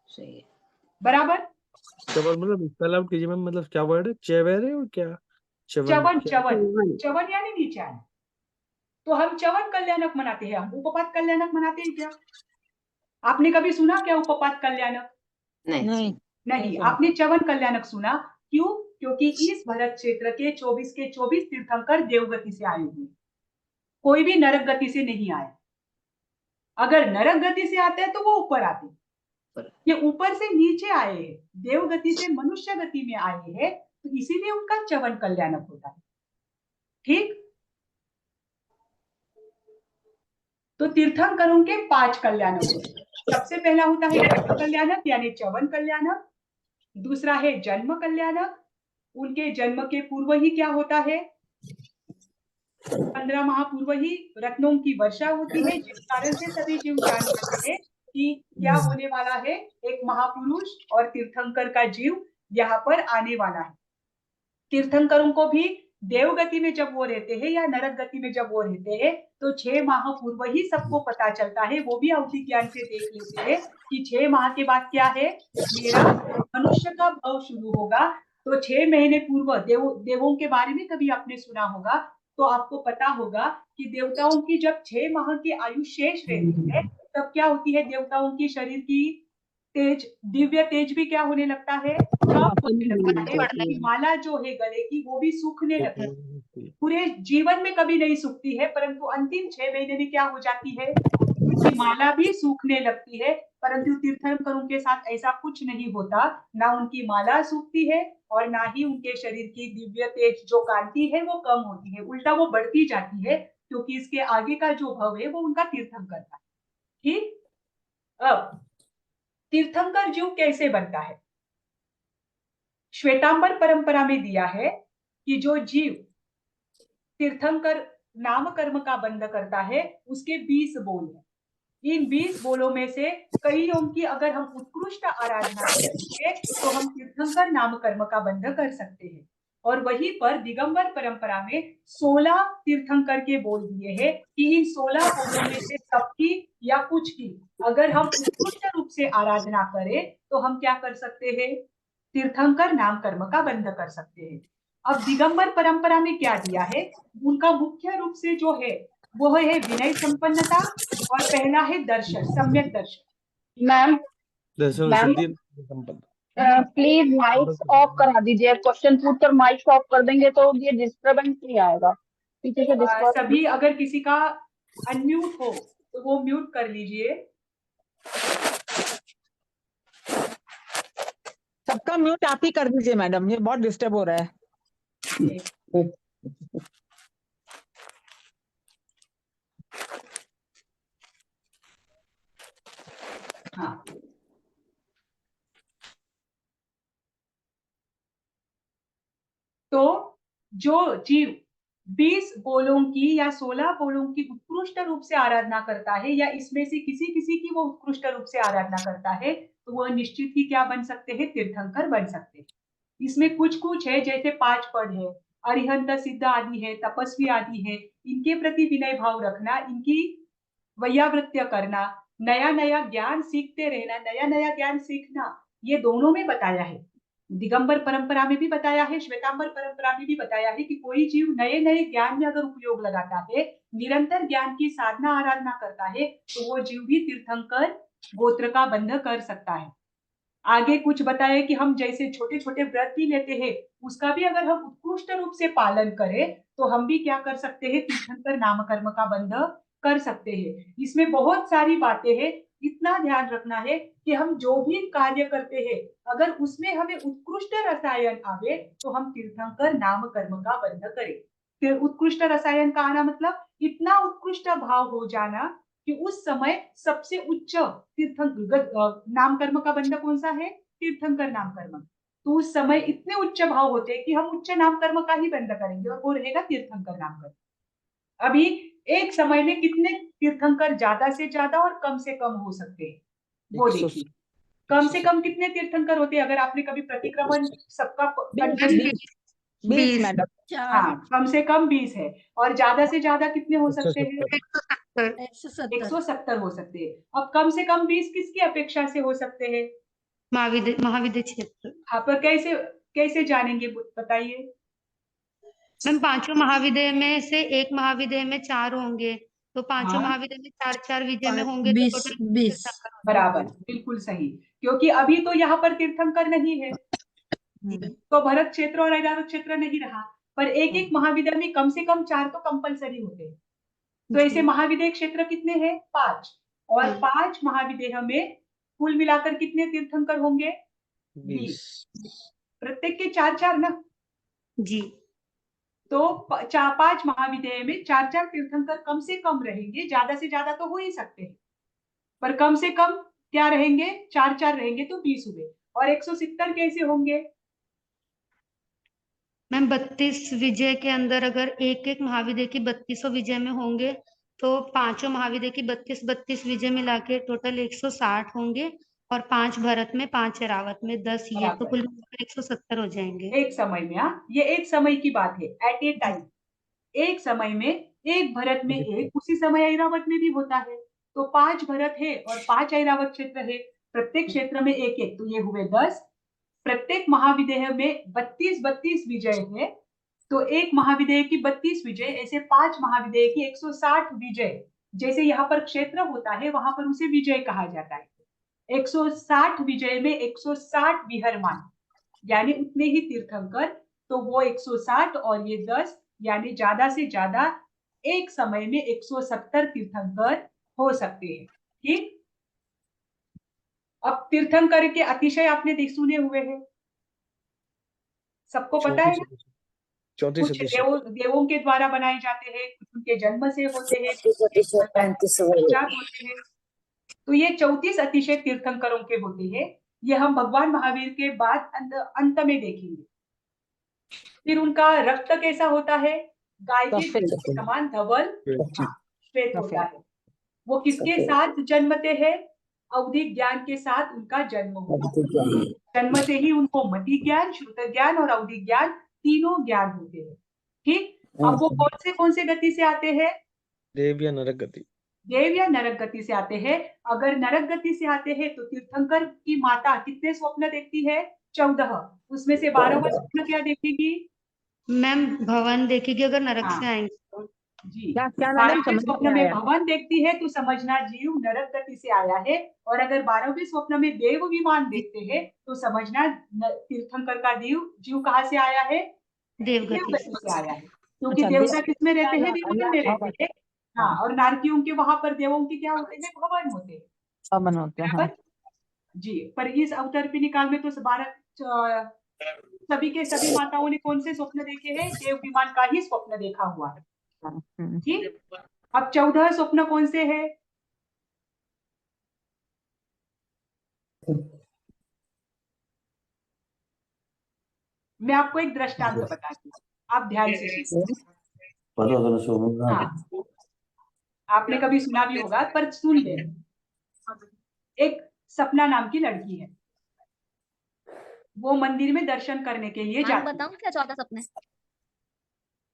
S6: सही है।
S1: बराबर।
S4: च्यवन मतलब स्पेल आउट कीजिए मैम, मतलब क्या वर्ड है? चेवेरे और क्या? च्यवन
S1: च्यवन
S4: क्या?
S1: च्यवन
S6: च्यवन।
S1: च्यवन यानी नीचे आना। तो हम च्यवन कल्याणक मनाते हैं, हम उपपात कल्याणक मनाते हैं क्या? आपने कभी सुना क्या उपपात कल्याणक?
S6: नहीं
S2: नहीं
S1: नहीं,
S2: सुना।
S1: आपने च्यवन कल्याणक सुना। क्यों? क्योंकि इस भरत क्षेत्र के 24 के 24 तीर्थंकर देवगति से आए हुए, कोई भी नरक गति से नहीं आया। अगर नरक गति से आते हैं तो वो ऊपर आते, ये ऊपर से नीचे आए हैं, देवगति से मनुष्य गति में आए हैं, तो इसीलिए उनका च्यवन कल्याणक होता है। ठीक। तो तीर्थंकरों के 5 कल्याणक होते हैं। सबसे पहला होता है जन्म कल्याणक यानी च्यवन कल्याणक। दूसरा है जन्म कल्याणक, उनके जन्म के पूर्व ही क्या होता है? 15 माह पूर्व ही रत्नों की वर्षा होती है, जिस कारण से सभी जीव जान जाते हैं कि क्या होने वाला है, एक महापुरुष और तीर्थंकर का जीव यहाँ पर आने वाला है। तीर्थंकरों को भी देवगति में जब वो रहते हैं या नरक गति में जब वो रहते हैं तो 6 माह पूर्व ही सबको पता चलता है, वो भी अवधि ज्ञान से देख लेते हैं कि 6 माह के बाद क्या है, मेरा मनुष्य का भव शुरू होगा। तो 6 महीने पूर्व देवों के बारे में कभी आपने सुना होगा तो आपको पता होगा कि देवताओं की जब 6 माह की आयु शेष रहती है तब क्या होती है? देवताओं की शरीर की तेज, दिव्य तेज भी क्या होने लगता है? कम होने लगता है। उनकी माला जो है गले की वो भी सूखने लगती है। पूरे जीवन में कभी नहीं सूखती है, परंतु अंतिम 6 महीने में क्या हो जाती है? उनकी माला भी सूखने लगती है। परंतु तीर्थंकरों के साथ ऐसा कुछ नहीं होता, ना उनकी माला सूखती है और ना ही उनके शरीर की दिव्य तेज जो कांति है वो कम होती है, उल्टा वो बढ़ती जाती है, क्योंकि इसके आगे का जो भव है वो उनका तीर्थंकर का। ठीक। अब तीर्थंकर जीव कैसे बनता है? श्वेतांबर परंपरा में दिया है कि जो जीव तीर्थंकर नाम कर्म का बंध करता है उसके 20 बोल है। इन 20 बोलों में से कईयों की अगर हम उत्कृष्ट आराधना करेंगे तो हम तीर्थंकर नाम कर्म का बंध कर सकते हैं। और वहीं पर दिगंबर परंपरा में 16 तीर्थंकर के बोल दिए हैं कि इन 16 बोलों में से सबकी या कुछ की अगर हम उत्कृष्ट रूप से आराधना करें तो हम क्या कर सकते हैं? तीर्थंकर नाम कर्म का बंध कर सकते हैं। अब दिगंबर परंपरा में क्या दिया है? उनका मुख्य रूप से जो है वो है विनय संपन्नता और पहला है दर्शन, सम्यक दर्शन।
S3: मैम
S4: दर्शन
S3: मैम
S4: सिद्धि संपन्न।
S3: प्लीज माइक ऑफ करा दीजिए, क्वेश्चन पूछकर माइक ऑफ कर देंगे तो ये डिस्टरबेंस नहीं आएगा, पीछे से डिस्टर्ब।
S1: सभी अगर किसी का अनम्यूट हो तो वो म्यूट कर लीजिए।
S2: सबका म्यूट आप ही कर दीजिए मैडम, ये बहुत डिस्टर्ब हो रहा है।
S1: हाँ, तो जो जीव 20 बोलों की या 16 बोलों की उत्कृष्ट रूप से आराधना करता है या इसमें से किसी किसी की वो उत्कृष्ट रूप से आराधना करता है तो वह निश्चित ही क्या बन सकते हैं? तीर्थंकर बन सकते हैं। इसमें कुछ कुछ है, जैसे 5 पद है, अरिहंत सिद्ध आदि है, तपस्वी आदि है, इनके प्रति विनय भाव रखना, इनकी वैयावृत्य करना, नया नया ज्ञान सीखते रहना, नया नया ज्ञान सीखना, ये दोनों में बताया है। दिगंबर परंपरा में भी बताया है, श्वेतांबर परंपरा में भी बताया है कि कोई जीव नए नए ज्ञान में अगर उपयोग लगाता है, निरंतर ज्ञान की साधना आराधना करता है, तो वो जीव भी तीर्थंकर गोत्र का बंध कर सकता है। आगे कुछ बताया कि हम जैसे छोटे छोटे व्रत भी लेते हैं, उसका भी अगर हम उत्कृष्ट रूप से पालन करें तो हम भी क्या कर सकते हैं? तीर्थंकर नाम कर्म का बंध कर सकते हैं। इसमें बहुत सारी बातें हैं, इतना ध्यान रखना है कि हम जो भी कार्य करते हैं अगर उसमें हमें उत्कृष्ट रसायन आवे तो हम तीर्थंकर नाम कर्म का बंध करें। फिर उत्कृष्ट रसायन का आना मतलब इतना उत्कृष्ट भाव हो जाना कि उस समय सबसे उच्च तीर्थंकर नाम कर्म का बंध कौन सा है? तीर्थंकर नाम कर्म। तो उस समय इतने उच्च भाव होते हैं कि हम उच्च नाम कर्म का ही बंद करेंगे और वो रहेगा तीर्थंकर नाम कर्म। अभी एक समय में कितने तीर्थंकर ज्यादा से ज्यादा और कम से कम हो सकते हैं, वो
S4: 100
S1: देखिए। कम से कम कितने तीर्थंकर होते हैं? अगर आपने कभी प्रतिक्रमण सबका कंठस्थ,
S2: 20
S5: 20
S2: मैडम।
S1: हाँ, कम से कम 20 है और ज्यादा से ज्यादा कितने हो सकते हैं?
S5: 170
S1: 170 हो सकते हैं। अब कम से कम 20 किसकी अपेक्षा से हो सकते हैं?
S5: महाविद्य क्षेत्र।
S1: हाँ, पर कैसे कैसे जानेंगे, बताइए।
S5: मैम पांचों महाविद्य में से एक महाविद्य में 4 होंगे, तो पांचों
S1: हाँ,
S5: महाविद्य में 4-4 विजय में होंगे तो टोटल 20
S1: बराबर, बिल्कुल सही। क्योंकि अभी तो यहाँ पर तीर्थंकर नहीं है, तो भरत क्षेत्र और ऐरावत क्षेत्र नहीं रहा, पर एक एक महाविद्या में कम से कम 4 तो कंपलसरी होते हैं। तो ऐसे महाविद्य क्षेत्र कितने हैं? 5। और 5 महाविद्य में कुल मिलाकर कितने तीर्थंकर होंगे? 20। प्रत्येक के 4-4 ना।
S5: जी।
S1: तो 5 महाविद्यालय में 4-4 तीर्थंकर कम से कम रहेंगे, ज्यादा से ज्यादा तो हो ही सकते हैं, पर कम से कम क्या रहेंगे? 4-4 रहेंगे, तो 20 हुए। और 170 कैसे होंगे?
S5: मैम 32 विजय के अंदर अगर एक एक महाविद्य की 32 विजय में होंगे तो पांचों महाविद्य की 32 विजय मिला के टोटल 160 होंगे, और 5 भरत में 5 ऐरावत में 10, ये तो
S1: बराबर।
S5: कुल मिलाकर 170 हो जाएंगे।
S1: एक समय में, हाँ, ये एक समय की बात है, एट ए टाइम। एक समय में एक भरत में एक, उसी समय ऐरावत में भी होता है। तो 5 भरत है और 5 ऐरावत क्षेत्र है, प्रत्येक क्षेत्र में एक एक, तो ये हुए 10। प्रत्येक महाविद्यालय में 32 विजय है, तो एक महाविद्यालय की 32 विजय, ऐसे 5 महाविद्यालय की 160 विजय। जैसे यहाँ पर क्षेत्र होता है, वहां पर उसे विजय कहा जाता है। 160 विजय में 160 विहरमान, यानी उतने ही तीर्थंकर, तो वो 160 और ये 10, यानी ज्यादा से ज्यादा एक समय में 170 तीर्थंकर हो सकते हैं। ठीक, अब तीर्थंकर के अतिशय आपने सुने हुए हैं, सबको पता है ना?
S4: 34
S1: कुछ
S4: अतिशय।
S1: देवों के द्वारा बनाए जाते हैं, कुछ उनके जन्म से होते हैं, पश्चात होते हैं। तो ये 34 अतिशय तीर्थंकरों के होते हैं। ये हम भगवान महावीर के बाद अंत में देखेंगे। फिर उनका रक्त कैसा होता है? गाय के दूध के समान धवल, हाँ, श्वेत होता है। वो किसके साथ जन्मते हैं? अवधिक ज्ञान के साथ उनका जन्म होता है। जन्म से ही उनको मति ज्ञान, श्रुत ज्ञान और अवधिक ज्ञान, तीनों ज्ञान होते हैं। ठीक, अब वो कौन से गति से आते हैं?
S4: देव या नरक गति।
S1: देव या नरक गति से आते हैं। अगर नरक गति से आते हैं तो तीर्थंकर की माता कितने स्वप्न देखती है? 14। उसमें से 12वां स्वप्न क्या देखेगी?
S5: मैम भवन देखेगी अगर नरक
S1: हाँ,
S5: से आएंगे तो।
S1: जी,
S2: क्या मैडम
S1: 12वें
S2: समझ
S1: स्वप्न
S2: में
S1: में
S2: आया?
S1: भवन देखती है तो समझना जीव नरक गति से आया है, और अगर 12वें स्वप्न में देव विमान देखते हैं तो समझना तीर्थंकर का जीव कहाँ से आया है?
S5: देव
S1: देव
S5: गति
S1: गति से आया है। क्योंकि
S2: अच्छा,
S1: देवता
S2: देव
S1: किसमें रहते हैं?
S2: अल्लाह
S1: विमान में
S2: अल्लाह
S1: रहते हैं। हाँ, और नारकियों के वहां पर देवों के क्या होते हैं? भवन होते हैं।
S2: भवन होते हैं।
S1: बराबर जी। पर इस अवतरपिनी काल में तो सभी के सभी माताओं ने कौन से स्वप्न देखे हैं? देव विमान का ही स्वप्न देखा हुआ है। ठीक, अब 14 स्वप्न कौन से है? मैं आपको एक दृष्टांत बताती हूँ, आप ध्यान से सुनिए। हाँ, आपने कभी सुना भी होगा, पर सुन ले। एक सपना नाम की लड़की है, वो मंदिर में दर्शन करने के लिए जाती है।
S7: बताऊं क्या 14 सपने?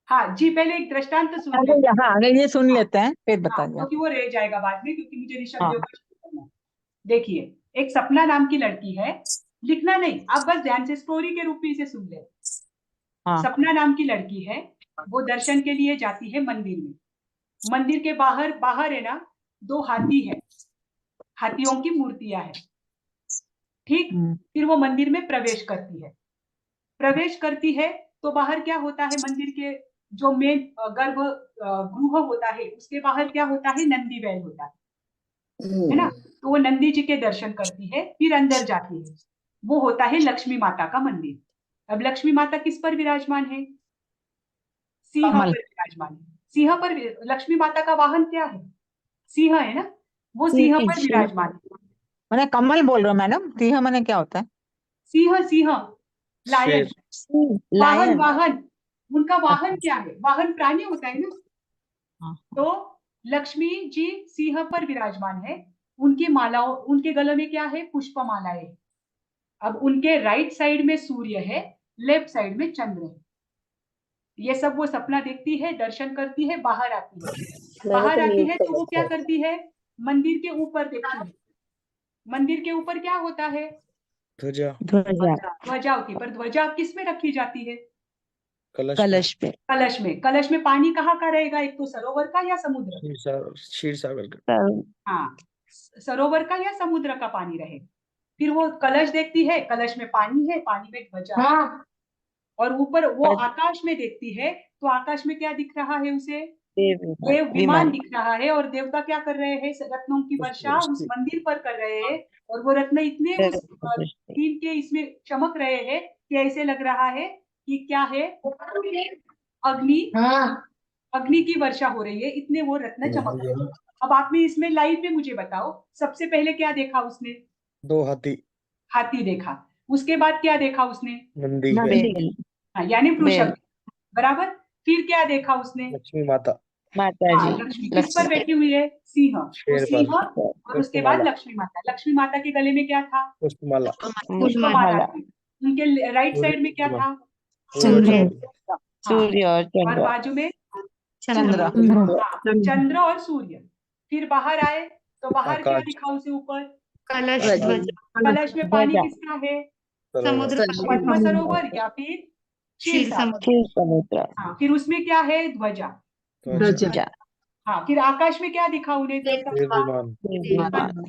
S1: हाँ जी, पहले एक दृष्टांत सुन ले।
S2: हाँ, अगर ये सुन लेते हैं फिर
S1: हाँ,
S2: बताइए।
S1: क्योंकि वो रह जाएगा बाद में, क्योंकि मुझे ऋषभ
S2: हाँ।
S1: देव का शुरू करना है। देखिए, एक सपना नाम की लड़की है, लिखना नहीं, आप बस ध्यान से स्टोरी के रूप में इसे सुन ले।
S2: हाँ।
S1: सपना नाम की लड़की है, वो दर्शन के लिए जाती है मंदिर में। मंदिर के बाहर है ना, 2 हाथी है, हाथियों की मूर्तियां है। ठीक, फिर वो मंदिर में प्रवेश करती है तो बाहर क्या होता है? मंदिर के जो मेन गर्भ गृह होता है, उसके बाहर क्या होता है? नंदी बैल होता है ना? तो वो नंदी जी के दर्शन करती है, फिर अंदर जाती है। वो होता है लक्ष्मी माता का मंदिर। अब लक्ष्मी माता किस पर विराजमान है? सिंह पर विराजमान है। सिंह पर लक्ष्मी माता का वाहन क्या है? सिंह है ना, वो सिंह पर विराजमान है।
S2: मैंने कमल बोल रहा हूँ मैडम, सिंह मैंने क्या होता है?
S1: सिंह लायन।
S4: शेर।
S1: वाहन,
S2: लायन।
S1: वाहन, उनका वाहन क्या है? वाहन प्राणी होता है ना।
S2: हाँ।
S1: तो लक्ष्मी जी सिंह पर विराजमान है, उनकी मालाओं, उनके गले में क्या है? पुष्पमालाएं। अब उनके राइट साइड में सूर्य है, लेफ्ट साइड में चंद्र है। ये सब वो सपना देखती है, दर्शन करती है, बाहर आती है। बाहर आती है तो वो क्या करती है? मंदिर के ऊपर देखती है। मंदिर के ऊपर क्या होता है?
S4: ध्वजा।
S2: ध्वजा।
S1: ध्वजा होती है। पर ध्वजा किस में रखी जाती है?
S4: कलश में।
S2: कलश पे।
S1: कलश में। कलश में पानी कहाँ का रहेगा? एक तो सरोवर का या समुद्र?
S4: क्षीर सागर का।
S1: हाँ, सरोवर का या समुद्र का पानी रहे। फिर वो कलश देखती है, कलश में पानी है, पानी में ध्वजा है। और ऊपर वो आकाश में देखती है, तो आकाश में क्या दिख रहा है उसे? देव विमान दिख रहा है। और देवता क्या कर रहे हैं? रत्नों की वर्षा उस मंदिर पर कर रहे हैं। और वो रत्न इतने उस तीन के इसमें चमक रहे हैं कि ऐसे लग रहा है कि क्या है? अग्नि, अग्नि की वर्षा हो रही है, इतने वो रत्न चमक रहे हैं। अब आपने इसमें लाइव में मुझे बताओ, सबसे पहले क्या देखा उसने?
S4: 2 हाथी।
S1: हाथी देखा। उसके बाद क्या देखा उसने?
S4: नंदी।
S2: बेल।
S1: हाँ, यानी वृषभ।
S2: बेल।
S1: बराबर। फिर क्या देखा उसने?
S4: लक्ष्मी माता।
S2: माता
S1: हाँ,
S2: जी।
S1: लक्ष्मी। किस पर बैठी हुई है? सिंह। तो
S4: शेर
S1: सिंह
S4: पर।
S1: और उसके बाद
S4: पुष्पमाला।
S1: लक्ष्मी माता। लक्ष्मी माता के गले में क्या था?
S4: पुष्पमाला।
S1: पुष्पमाला थी। उनके राइट साइड में क्या था?
S2: चंद्र।
S1: हाँ,
S2: सूर्य और
S1: और
S2: चंद्र।
S1: बाजू में
S2: चंद्र।
S1: हाँ, चंद्र और सूर्य। फिर बाहर आए तो बाहर क्या
S4: आकाश।
S1: दिखा उसे ऊपर?
S5: कलश, ध्वजा,
S1: कलश में पानी
S2: ध्वजा।
S1: किसका है?
S5: समुद्र,
S1: पद्म सरोवर या फिर क्षीर
S5: क्षीर
S1: सागर।
S5: समुद्र,
S2: समुद्र।
S1: हाँ, फिर उसमें क्या है? ध्वजा।
S2: ध्वजा।
S1: हाँ, फिर आकाश में क्या दिखा उन्हें? देवता
S4: देव विमान।
S2: विमान।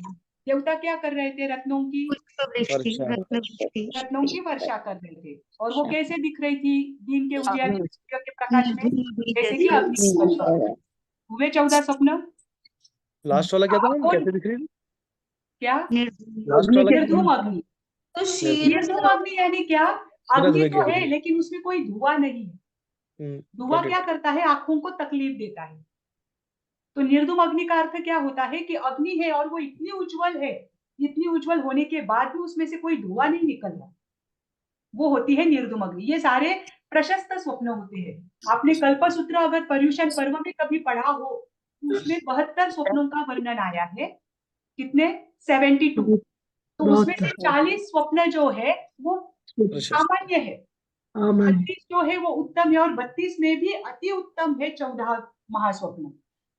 S1: देवता क्या कर रहे थे? रत्नों की,
S5: पुष्पवृष्टि,
S4: वर्षा।
S5: रत्नवृष्टि,
S1: रत्नों की वर्षा कर रहे थे। और वो कैसे दिख रही थी? दिन के उजियारे में, सूर्य के प्रकाश में, जैसे कि अग्नि की वर्षा। हुए 14 स्वप्न।
S4: लास्ट वाला क्या था मैम?
S1: कौन?
S4: कैसे दिख रही थी?
S1: क्या?
S4: लास्ट वाला क्या था?
S1: निर्धूम अग्नि।
S6: तो शीर
S1: निर्धूम अग्नि यानी क्या? अग्नि
S4: में
S1: तो
S4: क्या
S1: है लेकिन उसमें कोई धुआं नहीं है। धुआं
S4: got it।
S1: क्या करता है? आंखों को तकलीफ देता है। तो निर्धूम अग्नि का अर्थ क्या होता है? कि अग्नि है और वो इतनी उज्जवल है, इतनी उज्जवल होने के बाद भी उसमें से कोई धुआं नहीं निकल रहा, वो होती है निर्धूम अग्नि। ये सारे प्रशस्त स्वप्न होते हैं। आपने कल्पसूत्र अगर पर्युषण पर्व में कभी पढ़ा हो तो उसमें 72 स्वप्नों का वर्णन आया है। कितने? 72। तो उसमें से 40 स्वप्न जो है वो सामान्य है, 32 जो है वो उत्तम है, और 32 में भी अति उत्तम है 14 महास्वप्न।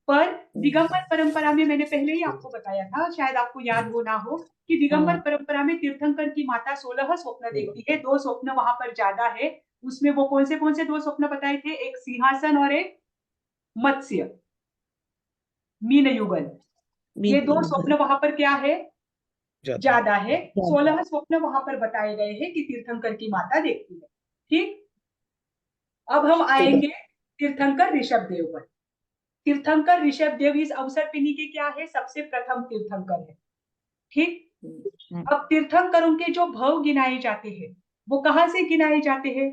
S1: पर दिगंबर परंपरा में मैंने पहले ही आपको बताया था, शायद आपको याद हो ना हो, कि दिगंबर परंपरा में तीर्थंकर की माता 16 स्वप्न देखती है। 2 स्वप्न वहां पर ज्यादा है। उसमें वो कौन से 2 स्वप्न बताए थे? एक सिंहासन और एक मत्स्य, मीन युगल। ये 2 स्वप्न वहां पर क्या है? ज्यादा है। 16 स्वप्न वहां पर बताए गए हैं कि तीर्थंकर की माता देखती है। ठीक। अब हम आएंगे तीर्थंकर ऋषभ देव पर। तीर्थंकर ऋषभ देव इस अवसर पिनी के क्या है? सबसे प्रथम तीर्थंकर है। ठीक। अब तीर्थंकरों के जो भव गिनाए जाते हैं वो कहाँ से गिनाए जाते हैं?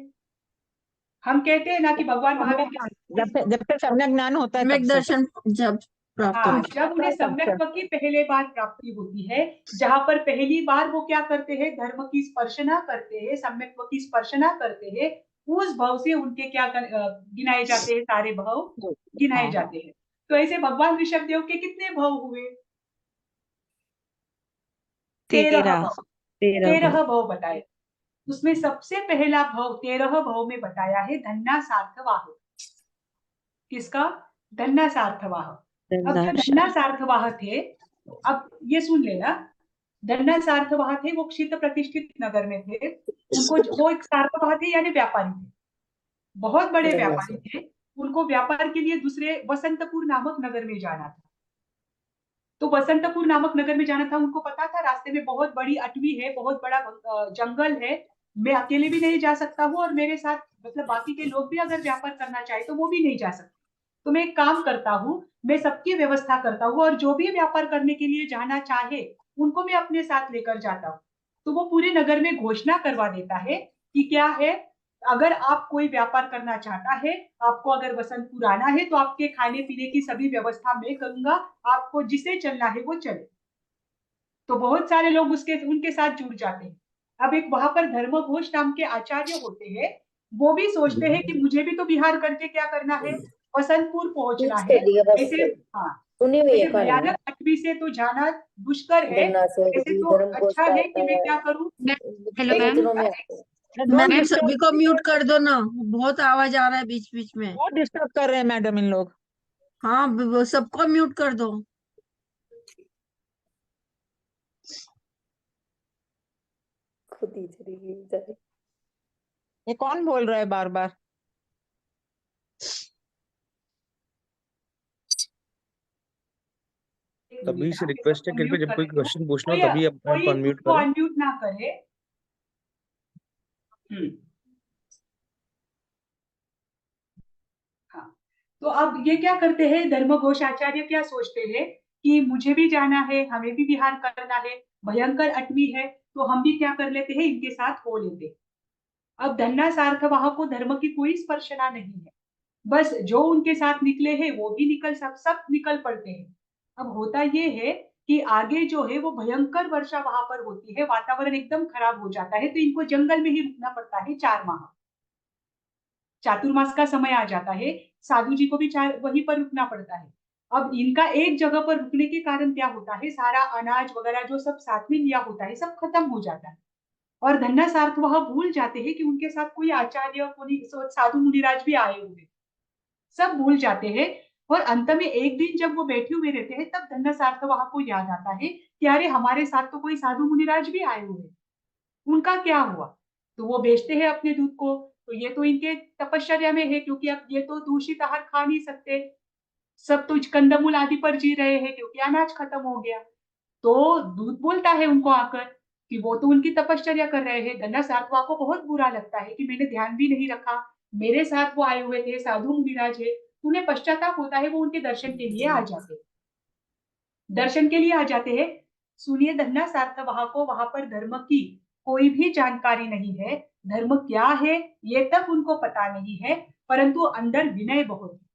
S1: हम कहते हैं ना कि भगवान महावीर
S2: जब तक सम्यक ज्ञान होता है
S6: सम्यक
S2: तब से।
S6: दर्शन जब प्राप्त
S1: हाँ,
S6: होता
S1: जब उन्हें सम्यक्त्व की पहले बार प्राप्ति होती है, जहां पर पहली बार वो क्या करते हैं? धर्म की स्पर्शना करते हैं, सम्यक्त्व की स्पर्शना करते हैं। उस भाव से उनके क्या गिनाए जाते हैं? सारे भाव गिनाए जाते हैं। तो ऐसे भगवान ऋषभ देव के कितने भाव हुए? 13 भाव। 13 भाव बताए। उसमें सबसे पहला भाव 13 भाव में बताया है धन्ना सार्थवाह। किसका? धन्ना सार्थवाह। अब जो धन्ना सार्थवाह थे, अब ये सुन लेना, धन्ना सार्थवाह थे वो क्षित प्रतिष्ठित नगर में थे। उनको वो एक सार्थवाह थे यानी व्यापारी थे, बहुत बड़े व्यापारी थे। उनको व्यापार के लिए दूसरे वसंतपुर नामक नगर में जाना था। तो वसंतपुर नामक नगर में जाना था। उनको पता था रास्ते में बहुत बड़ी अटवी है, बहुत बड़ा जंगल है, मैं अकेले भी नहीं जा सकता हूँ, और मेरे साथ मतलब बाकी के लोग भी अगर व्यापार करना चाहे तो वो भी नहीं जा सकते। तो मैं एक काम करता हूँ, मैं सबकी व्यवस्था करता हूँ, और जो भी व्यापार करने के लिए जाना चाहे उनको मैं अपने साथ लेकर जाता हूँ। तो वो पूरे नगर में घोषणा करवा देता है कि क्या है, अगर आप कोई व्यापार करना चाहता है, आपको अगर वसंतपुर आना है तो आपके खाने पीने की सभी व्यवस्था मैं करूंगा, आपको जिसे चलना है वो चले। तो बहुत सारे लोग उनके साथ जुड़ जाते हैं। अब एक वहां पर धर्मघोष नाम के आचार्य होते हैं, वो भी सोचते हैं कि मुझे भी तो बिहार करके क्या करना है, वसंतपुर पहुंचना
S7: पीछ
S1: है।
S7: कर दिया बस,
S1: ऐसे हाँ,
S7: सुनी हुई है
S1: ऐसे
S7: कहानी।
S1: भयानक अटवी से तो जाना दुष्कर है,
S7: गन्ना से
S1: ऐसे
S7: भी
S1: तो
S7: धर्मघोष
S1: अच्छा
S7: का
S1: है
S7: आता
S1: कि मैं
S7: है,
S1: क्या करूं,
S5: हेलो मैम।
S7: वचनों में आता है।
S2: डोंट
S6: मैम
S2: डिस्टर्ब,
S6: सभी को म्यूट कर दो ना, बहुत आवाज आ रहा है बीच बीच में।
S2: बहुत डिस्टर्ब कर रहे हैं मैडम इन लोग।
S6: हाँ सबको म्यूट कर दो।
S7: खुद ही चली गई बेचारी।
S2: ये कौन बोल रहा है बार बार?
S4: तभी से रिक्वेस्ट है कृपया
S1: अनम्यूट
S4: जब
S1: कर
S4: कोई
S1: देती हूँ,
S4: क्वेश्चन पूछना हो
S1: कोई
S4: तभी अपने आप को
S1: कोई
S4: अनम्यूट
S1: उसको
S4: करें।
S1: अनम्यूट ना करे। हाँ, तो अब ये क्या करते हैं, धर्मघोष आचार्य क्या सोचते हैं कि मुझे भी जाना है, हमें भी विहार करना है, भयंकर अटवी है, तो हम भी क्या कर लेते हैं, इनके साथ हो लेते हैं। अब धन्ना सार्थवाह को धर्म की कोई स्पर्शना नहीं है, बस जो उनके साथ निकले हैं वो भी निकल सब निकल पड़ते हैं। अब होता ये है कि आगे जो है वो भयंकर वर्षा वहां पर होती है, वातावरण एकदम खराब हो जाता है, तो इनको जंगल में ही रुकना पड़ता है 4 माह। चातुर्मास का समय आ जाता है, साधु जी को भी वहीं पर रुकना पड़ता है। अब इनका एक जगह पर रुकने के कारण क्या होता है, सारा अनाज वगैरह जो सब साथ में लिया होता है सब खत्म हो जाता है, और धन्ना सार्थ वह भूल जाते हैं कि उनके साथ कोई आचार्य, कोई साधु मुनिराज भी आए हुए, सब भूल जाते हैं। और अंत में एक दिन जब वो बैठे हुए रहते हैं, तब धन्ना सार्थ वह को याद आता है कि अरे हमारे साथ तो कोई साधु मुनिराज भी आए हुए, उनका क्या हुआ। तो वो बेचते हैं अपने दूध को, तो ये तो इनके तपश्चर्या में है, क्योंकि अब ये तो दूषित आहार खा नहीं सकते, सब तो कंदमूल आदि पर जी रहे हैं क्योंकि अनाज खत्म हो गया। तो दूध बोलता है उनको आकर कि वो तो उनकी तपश्चर्या कर रहे हैं। धन्ना सार्थवा को बहुत बुरा लगता है कि मैंने ध्यान भी नहीं रखा, मेरे साथ वो आए हुए थे, साधु मुनिराज है। उन्हें पश्चाताप होता है, वो उनके दर्शन के लिए आ जाते हैं, दर्शन के लिए आ जाते हैं। सुनिए, धन्ना सार्थवाह को वहां पर धर्म की कोई भी जानकारी नहीं है, धर्म क्या है ये तक उनको पता नहीं है, परंतु अंदर विनय बहुत है।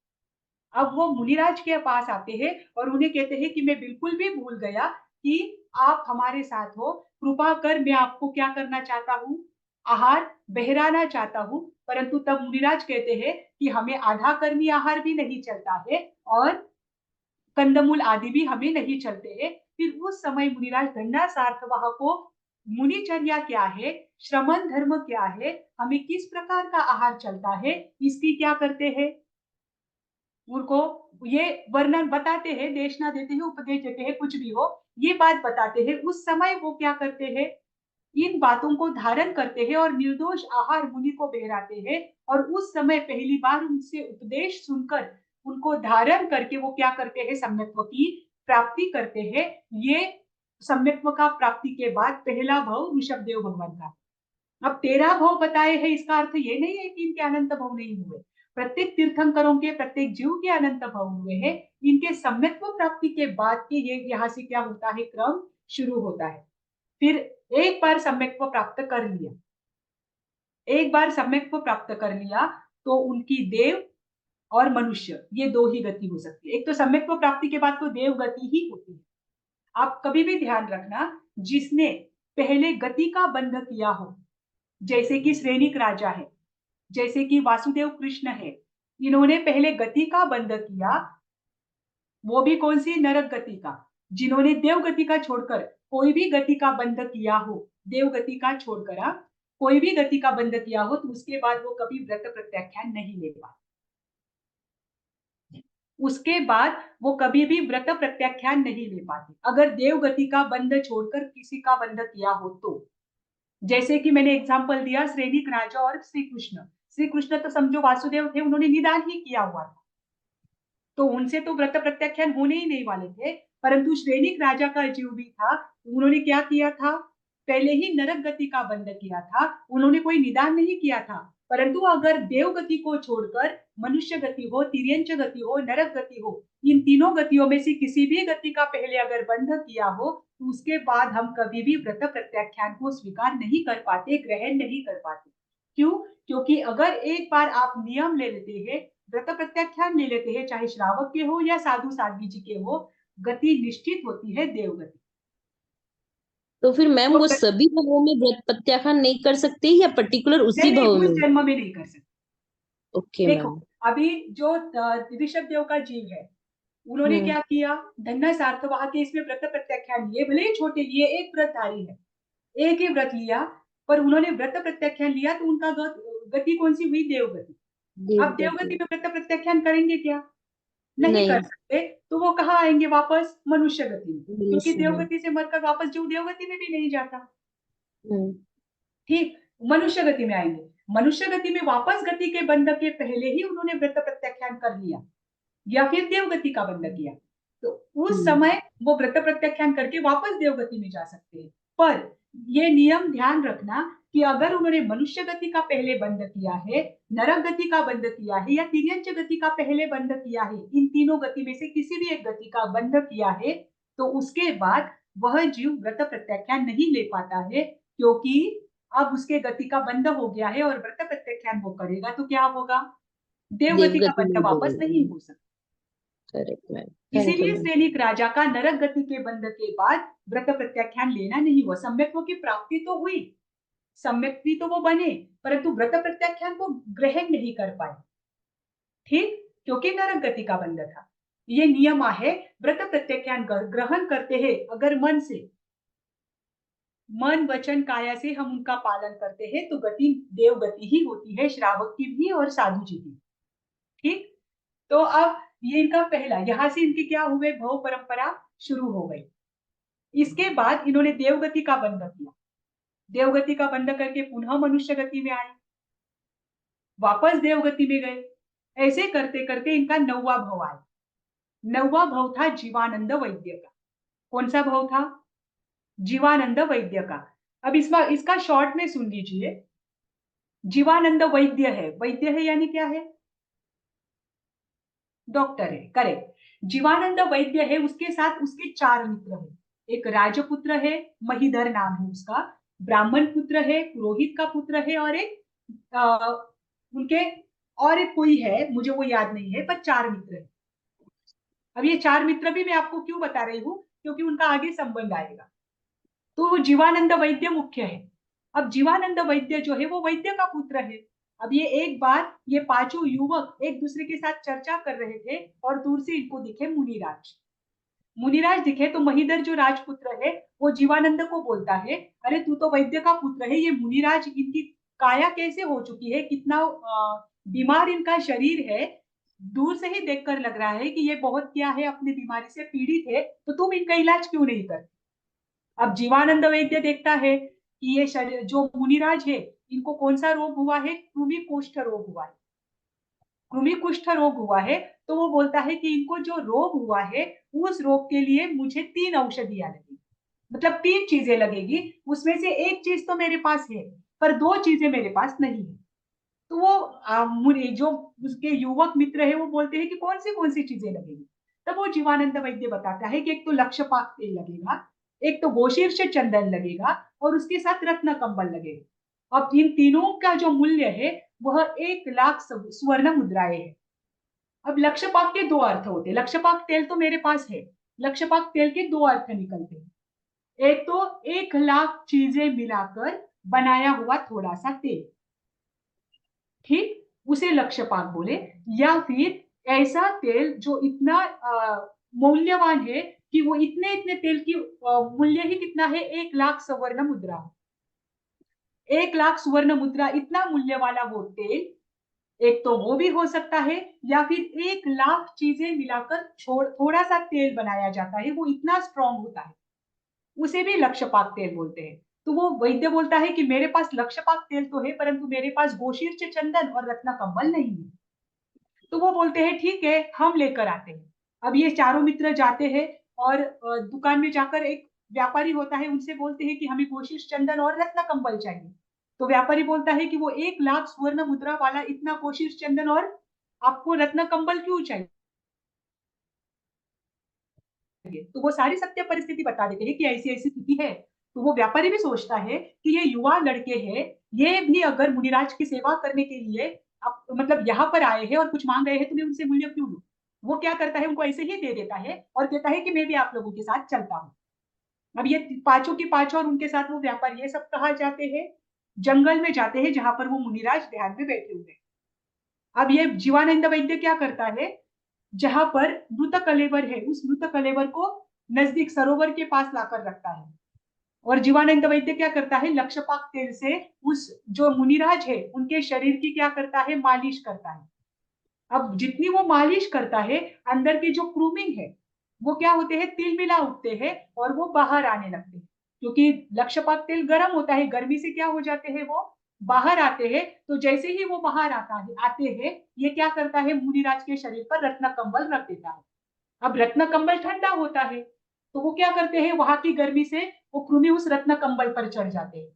S1: अब वो मुनिराज के पास आते हैं और उन्हें कहते हैं कि मैं बिल्कुल भी भूल गया कि आप हमारे साथ हो, कृपा कर मैं आपको क्या करना चाहता हूँ, आहार बहराना चाहता हूँ। परंतु तब मुनिराज कहते हैं कि हमें आधा कर्मी आहार भी नहीं चलता है और कंदमूल आदि भी हमें नहीं चलते हैं। फिर उस समय मुनिराज धन्ना सार्थवाह को मुनिचर्या क्या है, श्रमण धर्म क्या है, हमें किस प्रकार का आहार चलता है, इसकी क्या करते हैं, उनको ये वर्णन बताते हैं, देश ना देते हैं, उपदेश देते हैं, कुछ भी हो ये बात बताते हैं। उस समय वो क्या करते हैं, इन बातों को धारण करते हैं और निर्दोष आहार मुनि को बहराते हैं। और उस समय पहली बार उनसे उपदेश सुनकर उनको धारण करके वो क्या करते हैं, सम्यक्त्व की प्राप्ति करते हैं। ये सम्यक्त्व का प्राप्ति के बाद पहला भाव ऋषभदेव भगवान का। अब 13 भाव बताए हैं, इसका अर्थ ये नहीं है कि इनके अनंत भाव नहीं हुए, प्रत्येक तीर्थंकरों के, प्रत्येक जीव के अनंत भाव हुए हैं। इनके सम्यक्त्व प्राप्ति के बाद के ये यहाँ से क्या होता है, क्रम शुरू होता है। फिर एक बार सम्यक्त्व प्राप्त कर लिया, एक बार सम्यक्त्व प्राप्त कर लिया तो उनकी देव और मनुष्य ये दो ही गति हो सकती है। एक तो सम्यक्त्व प्राप्ति के बाद तो देव गति ही होती है। आप कभी भी ध्यान रखना, जिसने पहले गति का बंध किया हो, जैसे कि श्रेणिक राजा है, जैसे कि वासुदेव कृष्ण है, इन्होंने पहले गति का बंध किया, वो भी कौन सी, नरक गति का। जिन्होंने देव गति का छोड़कर कोई भी गति का बंध किया हो, देव गति का छोड़कर कोई भी गति का बंध किया हो, तो उसके बाद वो कभी व्रत प्रत्याख्यान नहीं ले पाते, उसके बाद वो कभी भी व्रत प्रत्याख्यान नहीं ले पाते अगर देव गति का बंध छोड़कर किसी का बंध किया हो तो। जैसे कि मैंने एग्जांपल दिया श्रेणिक राजा और श्री कृष्ण। श्री कृष्ण तो समझो वासुदेव थे, उन्होंने निदान ही किया हुआ था, तो उनसे तो व्रत प्रत्याख्यान होने ही नहीं वाले थे। परंतु श्रेणिक राजा का जीव भी था, उन्होंने क्या किया था, पहले ही नरक गति का बंध किया था, उन्होंने कोई निदान नहीं किया था। परंतु अगर देव गति को छोड़कर मनुष्य गति हो, तिर्यंच गति हो, नरक गति हो, इन तीनों गतियों में से किसी भी गति का पहले अगर बंध किया हो, तो उसके बाद हम कभी भी व्रत प्रत्याख्यान को स्वीकार नहीं कर पाते, ग्रहण नहीं कर पाते। क्यों? क्योंकि अगर एक बार आप नियम ले लेते हैं, व्रत प्रत्याख्यान ले लेते हैं, चाहे श्रावक के हो या साधु साध्वी जी के हो, गति निश्चित होती है देवगति।
S8: तो फिर मैम
S1: तो
S8: वो सभी भावों में व्रत प्रत्याख्यान नहीं कर सकते या पर्टिकुलर उसी
S1: नहीं,
S8: भाव
S1: उस
S8: में?
S1: जन्म में नहीं कर सकते।
S8: ओके
S1: देखो
S8: मैम।
S1: अभी जो ऋषभ देव का जीव है, उन्होंने क्या किया, धन्ना सार्थवाह के इसमें व्रत प्रत्याख्यान लिए, भले ही छोटे लिए, एक व्रतधारी है, एक ही व्रत लिया, पर उन्होंने व्रत प्रत्याख्यान लिया तो उनका गति कौन सी हुई, देवगति। अब देवगति में व्रत प्रत्याख्यान करेंगे क्या, नहीं कर सकते, तो वो कहाँ आएंगे वापस, मनुष्य गति में, क्योंकि देवगति से मरकर वापस जो देवगति में भी नहीं जाता। ठीक, मनुष्य गति में आएंगे, मनुष्य गति में वापस गति के बंध के पहले ही उन्होंने व्रत प्रत्याख्यान कर लिया या फिर देवगति का बंध किया, तो उस समय वो व्रत प्रत्याख्यान करके वापस देवगति में जा सकते हैं। पर ये नियम ध्यान रखना कि अगर उन्होंने मनुष्य गति का पहले बंध किया है, नरक गति का बंध किया है या तिर्यंच गति का पहले बंध किया है, इन तीनों गति में से किसी भी एक गति का बंध किया है, तो उसके बाद वह जीव व्रत प्रत्याख्यान नहीं ले पाता है, क्योंकि अब उसके गति का बंध हो गया है और व्रत प्रत्याख्यान वो करेगा तो क्या होगा, देवगति का बंध वापस नहीं हो सकता।
S8: करेक्ट मैम, थैंक यू
S1: इसीलिए
S8: मैम।
S1: सैनिक राजा का नरक गति के बंध के बाद व्रत प्रत्याख्यान लेना नहीं हुआ। सम्यक्त्व की प्राप्ति तो हुई, सम्यक्ति तो वो बने, परंतु व्रत प्रत्याख्यान को ग्रहण नहीं कर पाए, ठीक, क्योंकि नरक गति का बंध था। ये नियम है, व्रत प्रत्याख्यान ग्रहण करते हैं अगर मन से, मन वचन काया से हम उनका पालन करते हैं तो गति देव गति ही होती है, श्रावक की भी और साधु जी की। ठीक, तो अब ये इनका पहला, यहां से इनकी क्या हुए, भव परंपरा शुरू हो गई। इसके बाद इन्होंने देवगति का बंध किया, देवगति का बंध करके पुनः मनुष्य गति में आए, वापस देवगति में गए, ऐसे करते करते इनका 9वां भव आया। 9वां भव था जीवानंद वैद्य का। कौन सा भव था, जीवानंद वैद्य का। अब इसका शॉर्ट में सुन लीजिए, जीवानंद वैद्य है, वैद्य है यानी क्या है, डॉक्टर है, करेक्ट। जीवानंद वैद्य है, उसके साथ उसके 4 मित्र हैं, एक राजपुत्र है, महीधर नाम है उसका, ब्राह्मण पुत्र है, पुरोहित का पुत्र है, और एक उनके और एक कोई है, मुझे वो याद नहीं है, पर 4 मित्र है। अब ये 4 मित्र भी मैं आपको क्यों बता रही हूँ, क्योंकि उनका आगे संबंध आएगा। तो वो जीवानंद वैद्य मुख्य है। अब जीवानंद वैद्य जो है वो वैद्य का पुत्र है। अब ये एक बार ये 5 युवक एक दूसरे के साथ चर्चा कर रहे थे और दूर से इनको दिखे मुनिराज। मुनिराज दिखे तो महीधर जो राजपुत्र है वो जीवानंद को बोलता है, अरे तू तो वैद्य का पुत्र है, ये मुनिराज इनकी काया कैसे हो चुकी है, कितना बीमार इनका शरीर है, दूर से ही देखकर लग रहा है कि ये बहुत क्या है, अपनी बीमारी से पीड़ित है, तो तुम इनका इलाज क्यों नहीं करते। अब जीवानंद वैद्य देखता है कि ये शरीर जो मुनिराज है, इनको कौन सा रोग हुआ है, कृमि कुष्ठ रोग हुआ है, कृमि कुष्ठ रोग हुआ है, तो वो बोलता है कि इनको जो रोग हुआ है उस रोग के लिए मुझे 3 औषधियां लगेगी, मतलब 3 चीजें लगेगी, उसमें से एक चीज तो मेरे पास है पर 2 चीजें मेरे पास नहीं है। तो वो जो उसके युवक मित्र है वो बोलते हैं कि कौन सी चीजें लगेगी। तब वो जीवानंद वैद्य बताता है कि एक तो लक्षपाक तेल लगेगा, एक तो गोशीर्ष चंदन लगेगा और उसके साथ रत्न कंबल लगेगा। अब इन तीनों का जो मूल्य है वह 1 लाख स्वर्ण मुद्राएं है। अब लक्षपाक के 2 अर्थ होते हैं, लक्षपाक तेल तो मेरे पास है, लक्षपाक तेल के 2 अर्थ निकलते हैं, एक तो 1 लाख चीजें मिलाकर बनाया हुआ थोड़ा सा तेल, ठीक, उसे लक्षपाक बोले, या फिर ऐसा तेल जो इतना मूल्यवान है कि वो इतने तेल की मूल्य ही कितना है, 1 लाख स्वर्ण मुद्रा, 1 लाख स्वर्ण मुद्रा इतना मूल्य वाला वो तेल, एक तो वो भी हो सकता है, या फिर 1 लाख चीजें मिलाकर थोड़ा सा तेल बनाया जाता है, वो इतना स्ट्रॉन्ग होता है, उसे भी लक्षपाक तेल बोलते हैं। तो वो वैद्य बोलता है कि मेरे पास लक्षपाक तेल तो है परंतु मेरे पास गोशीर्ष चंदन और रत्न कंबल नहीं है। तो वो बोलते हैं ठीक है हम लेकर आते हैं। अब ये चारों मित्र जाते हैं और दुकान में जाकर एक व्यापारी होता है, उनसे बोलते हैं कि हमें गोशीर्ष चंदन और रत्न कंबल चाहिए। तो व्यापारी बोलता है कि वो 1 लाख स्वर्ण मुद्रा वाला इतना गोशीर्ष चंदन और आपको रत्न कंबल क्यों चाहिए। तो वो सारी सत्य परिस्थिति बता देते हैं कि ऐसी ऐसी स्थिति है। तो वो व्यापारी भी सोचता है कि ये युवा लड़के हैं, ये भी अगर मुनिराज की सेवा करने के लिए मतलब यहाँ पर आए हैं और कुछ मांग रहे हैं तो मैं उनसे मूल्य क्यों लूं। वो क्या करता है, उनको ऐसे ही दे देता है और कहता है कि मैं भी आप लोगों के साथ चलता हूँ। अब ये पांचों के पांचों और उनके साथ वो व्यापारी, ये सब कहाँ जाते हैं? जंगल में जाते हैं, जहां पर वो मुनिराज ध्यान में बैठे हुए हैं। अब ये जीवानंद वैद्य क्या करता है, जहां पर मृत कलेवर है उस मृत कलेवर को नजदीक सरोवर के पास लाकर रखता है, और जीवानंद वैद्य क्या करता है, लक्षपाक तेल से उस जो मुनिराज है उनके शरीर की क्या करता है, मालिश करता है। अब जितनी वो मालिश करता है, अंदर के जो क्रूमिंग है वो क्या होते हैं, तिलमिला उठते हैं और वो बाहर आने लगते हैं, क्योंकि लक्षपाक तेल गर्म होता है, गर्मी से क्या हो जाते हैं, वो बाहर आते हैं। तो जैसे ही वो बाहर आते हैं, ये क्या करता है, मुनिराज के शरीर पर रत्न कंबल रख देता है। अब रत्न कंबल ठंडा होता है, तो वो क्या करते हैं, वहां की गर्मी से वो कृमि उस रत्न कंबल पर चढ़ जाते हैं,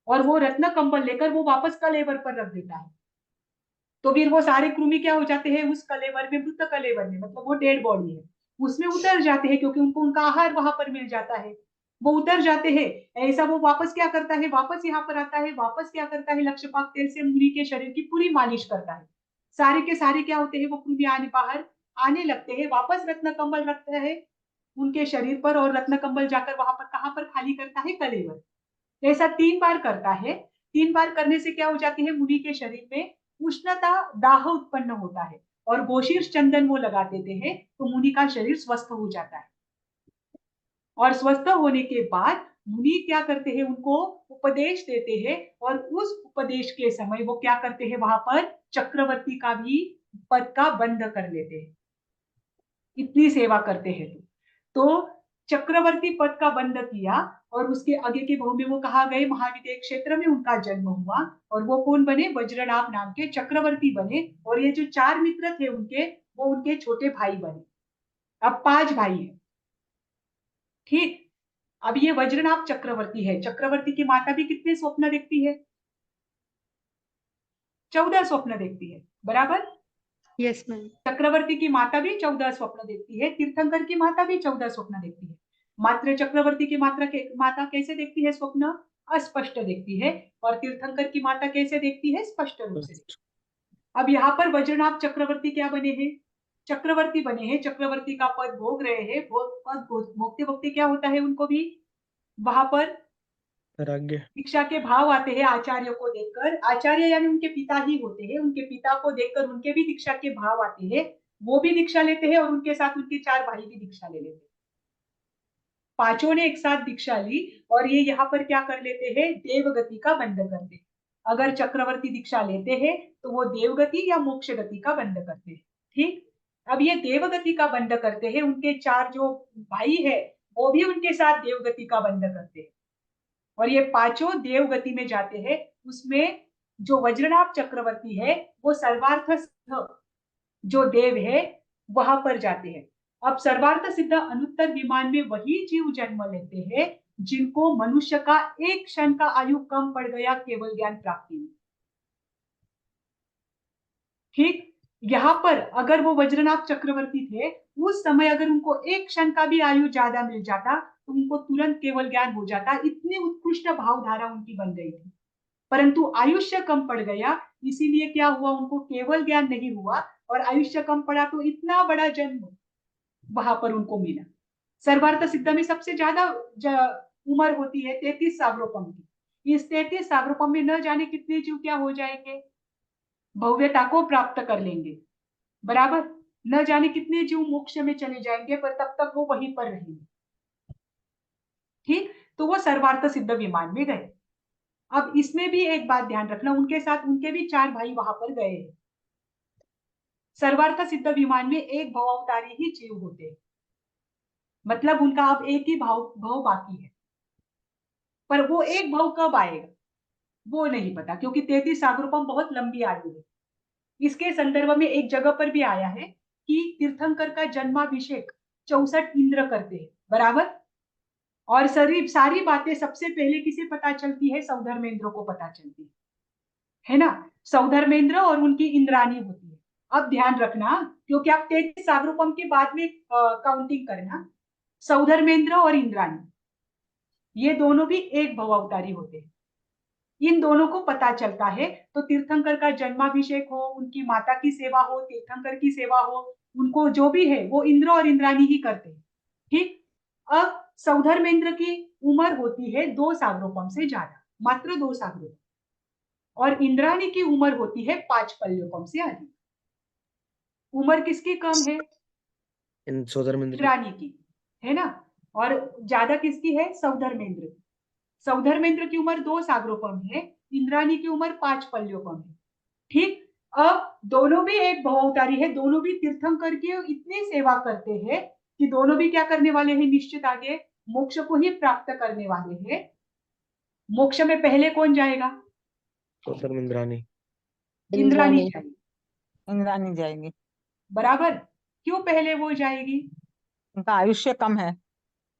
S1: और वो रत्न कंबल लेकर वो वापस कलेवर पर रख देता है। तो फिर वो सारे कृमि क्या हो जाते हैं, उस कलेवर में, मृत कलेवर में, मतलब वो डेड बॉडी है उसमें उतर जाते हैं, क्योंकि उनको उनका आहार वहां पर मिल जाता है, वो उतर जाते हैं। ऐसा वो वापस क्या करता है, वापस यहाँ पर आता है, वापस क्या करता है, लक्षपाक तेल से मुनि के शरीर की पूरी मालिश करता है। सारे के सारे क्या होते हैं, वो कृमि आने बाहर आने लगते हैं, वापस रत्न कंबल रखता है उनके शरीर पर, और रत्न कंबल जाकर वहां पर कहां पर खाली करता है, कलेवर। ऐसा 3 बार करता है। 3 बार करने से क्या हो जाती है, मुनि के शरीर में उष्णता, दाह उत्पन्न होता है, और गोशीर्ष चंदन वो लगा देते हैं, तो मुनि का शरीर स्वस्थ हो जाता है। और स्वस्थ होने के बाद मुनि क्या करते हैं, उनको उपदेश देते हैं, और उस उपदेश के समय वो क्या करते हैं, वहां पर चक्रवर्ती का भी पद का बंद कर लेते हैं, इतनी सेवा करते हैं। तो चक्रवर्ती पद का बंद किया, और उसके आगे के भाव में वो कहा गए, महाविदेय क्षेत्र में उनका जन्म हुआ, और वो कौन बने, वज्रनाभ नाम के चक्रवर्ती बने, और ये जो 4 मित्र थे उनके, वो उनके छोटे भाई बने। अब 5 भाई है, ठीक। अब ये वज्रनाभ चक्रवर्ती है, चक्रवर्ती की माता भी कितने स्वप्न देखती है, 14 स्वप्न देखती है, बराबर।
S5: Yes ma'am.
S1: चक्रवर्ती की माता भी 14 स्वप्न देखती है, तीर्थंकर की माता भी 14 स्वप्न देखती है। मात्र चक्रवर्ती की माता कैसे देखती है स्वप्न, अस्पष्ट देखती है, और तीर्थंकर की माता कैसे देखती है, स्पष्ट रूप से। अब यहाँ पर वज्रनाभ चक्रवर्ती क्या बने हैं, चक्रवर्ती बने हैं, चक्रवर्ती का पद भोग रहे हैं, पद भोगते भोगते क्या होता है, उनको भी वहां पर
S4: राज्ञ
S1: दीक्षा के भाव आते हैं, आचार्य को देखकर, आचार्य यानी उनके पिता ही होते हैं, उनके पिता को देखकर उनके भी दीक्षा के भाव आते हैं, वो भी दीक्षा लेते हैं, और उनके साथ उनके 4 भाई भी दीक्षा ले लेते हैं। पांचों ने एक साथ दीक्षा ली, और ये यहाँ पर क्या कर लेते हैं, देवगति का बंध करते हैं। अगर चक्रवर्ती दीक्षा लेते हैं तो वो देवगति या मोक्ष गति का बंध करते हैं, ठीक। अब ये देवगति का बंध करते हैं, उनके 4 जो भाई है वो भी उनके साथ देवगति का बंध करते हैं, और ये पांचों देवगति में जाते हैं। उसमें जो वज्रनाभ चक्रवर्ती है वो सर्वार्थ सिद्ध जो देव है वहां पर जाते हैं। अब सर्वार्थ सिद्ध अनुत्तर विमान में वही जीव जन्म लेते हैं जिनको मनुष्य का एक क्षण का आयु कम पड़ गया केवल ज्ञान प्राप्ति में, ठीक। यहाँ पर अगर वो वज्रनाभ चक्रवर्ती थे, उस समय अगर उनको एक क्षण का भी आयु ज्यादा मिल जाता तो उनको तुरंत केवल ज्ञान हो जाता, इतनी उत्कृष्ट भावधारा उनकी बन गई थी। परंतु आयुष्य कम पड़ गया, इसीलिए क्या हुआ, उनको केवल ज्ञान नहीं हुआ, और आयुष्य कम पड़ा तो इतना बड़ा जन्म वहां पर उनको मिला। सर्वार्थ सिद्ध में सबसे ज्यादा उम्र होती है 33 सागरोपम की। इस 33 सागरोपम में न जाने कितने जीव क्या हो जाएंगे, भव्यता को प्राप्त कर लेंगे, बराबर। न जाने कितने जीव मोक्ष में चले जाएंगे, पर तब तक वो वहीं पर रहेंगे, ठीक। तो वो सर्वार्थ सिद्ध विमान में गए। अब इसमें भी एक बात ध्यान रखना, उनके साथ उनके भी 4 भाई वहां पर गए हैं। सर्वार्थ सिद्ध विमान में एक भवावतारी ही जीव होते हैं, मतलब उनका अब एक ही भाव बाकी है, पर वो एक भाव कब आएगा वो नहीं पता, क्योंकि 33 सागरोपम बहुत लंबी आयु है। इसके संदर्भ में एक जगह पर भी आया है कि तीर्थंकर का जन्माभिषेक 64 इंद्र करते हैं, बराबर। और सारी बातें सबसे पहले किसे पता चलती है, सौधर्मेंद्र को पता चलती है ना, सौधर्मेंद्र और उनकी इंद्राणी होती है। अब ध्यान रखना, क्योंकि आप 33 सागरोपम के बाद में काउंटिंग करना, सौधर्मेंद्र और इंद्राणी ये दोनों भी एक भवावतारी होते हैं। इन दोनों को पता चलता है, तो तीर्थंकर का जन्माभिषेक हो, उनकी माता की सेवा हो, तीर्थंकर की सेवा हो, उनको जो भी है वो इंद्र और इंद्राणी ही करते हैं, ठीक। अब सौधर्मेंद्र की उम्र होती है 2 सागरोपम से ज्यादा, मात्र 2 सागरोपम, और इंद्राणी की उम्र होती है 5 पल्योपम से अधिक। उम्र किसकी कम है?
S4: इन सौधर्मेंद्र की।
S1: इंद्राणी की, है ना, और ज्यादा किसकी है? सौधर्मेंद्र। सौधर्मेंद्र की उम्र 2 सागरोपम है, इंद्राणी की उम्र 5 पल्योपम है। ठीक, अब दोनों भी एक बहुअवतारी है, दोनों भी तीर्थंकर की इतनी सेवा करते हैं कि दोनों भी क्या करने वाले हैं? निश्चित आगे मोक्ष को ही प्राप्त करने वाले हैं। मोक्ष में पहले कौन जाएगा?
S4: सौधर्मेंद्रानी।
S1: इंद्राणी जाएगी,
S2: इंद्राणी जाएगी,
S1: बराबर। क्यों पहले वो जाएगी?
S2: उनका आयुष्य कम है।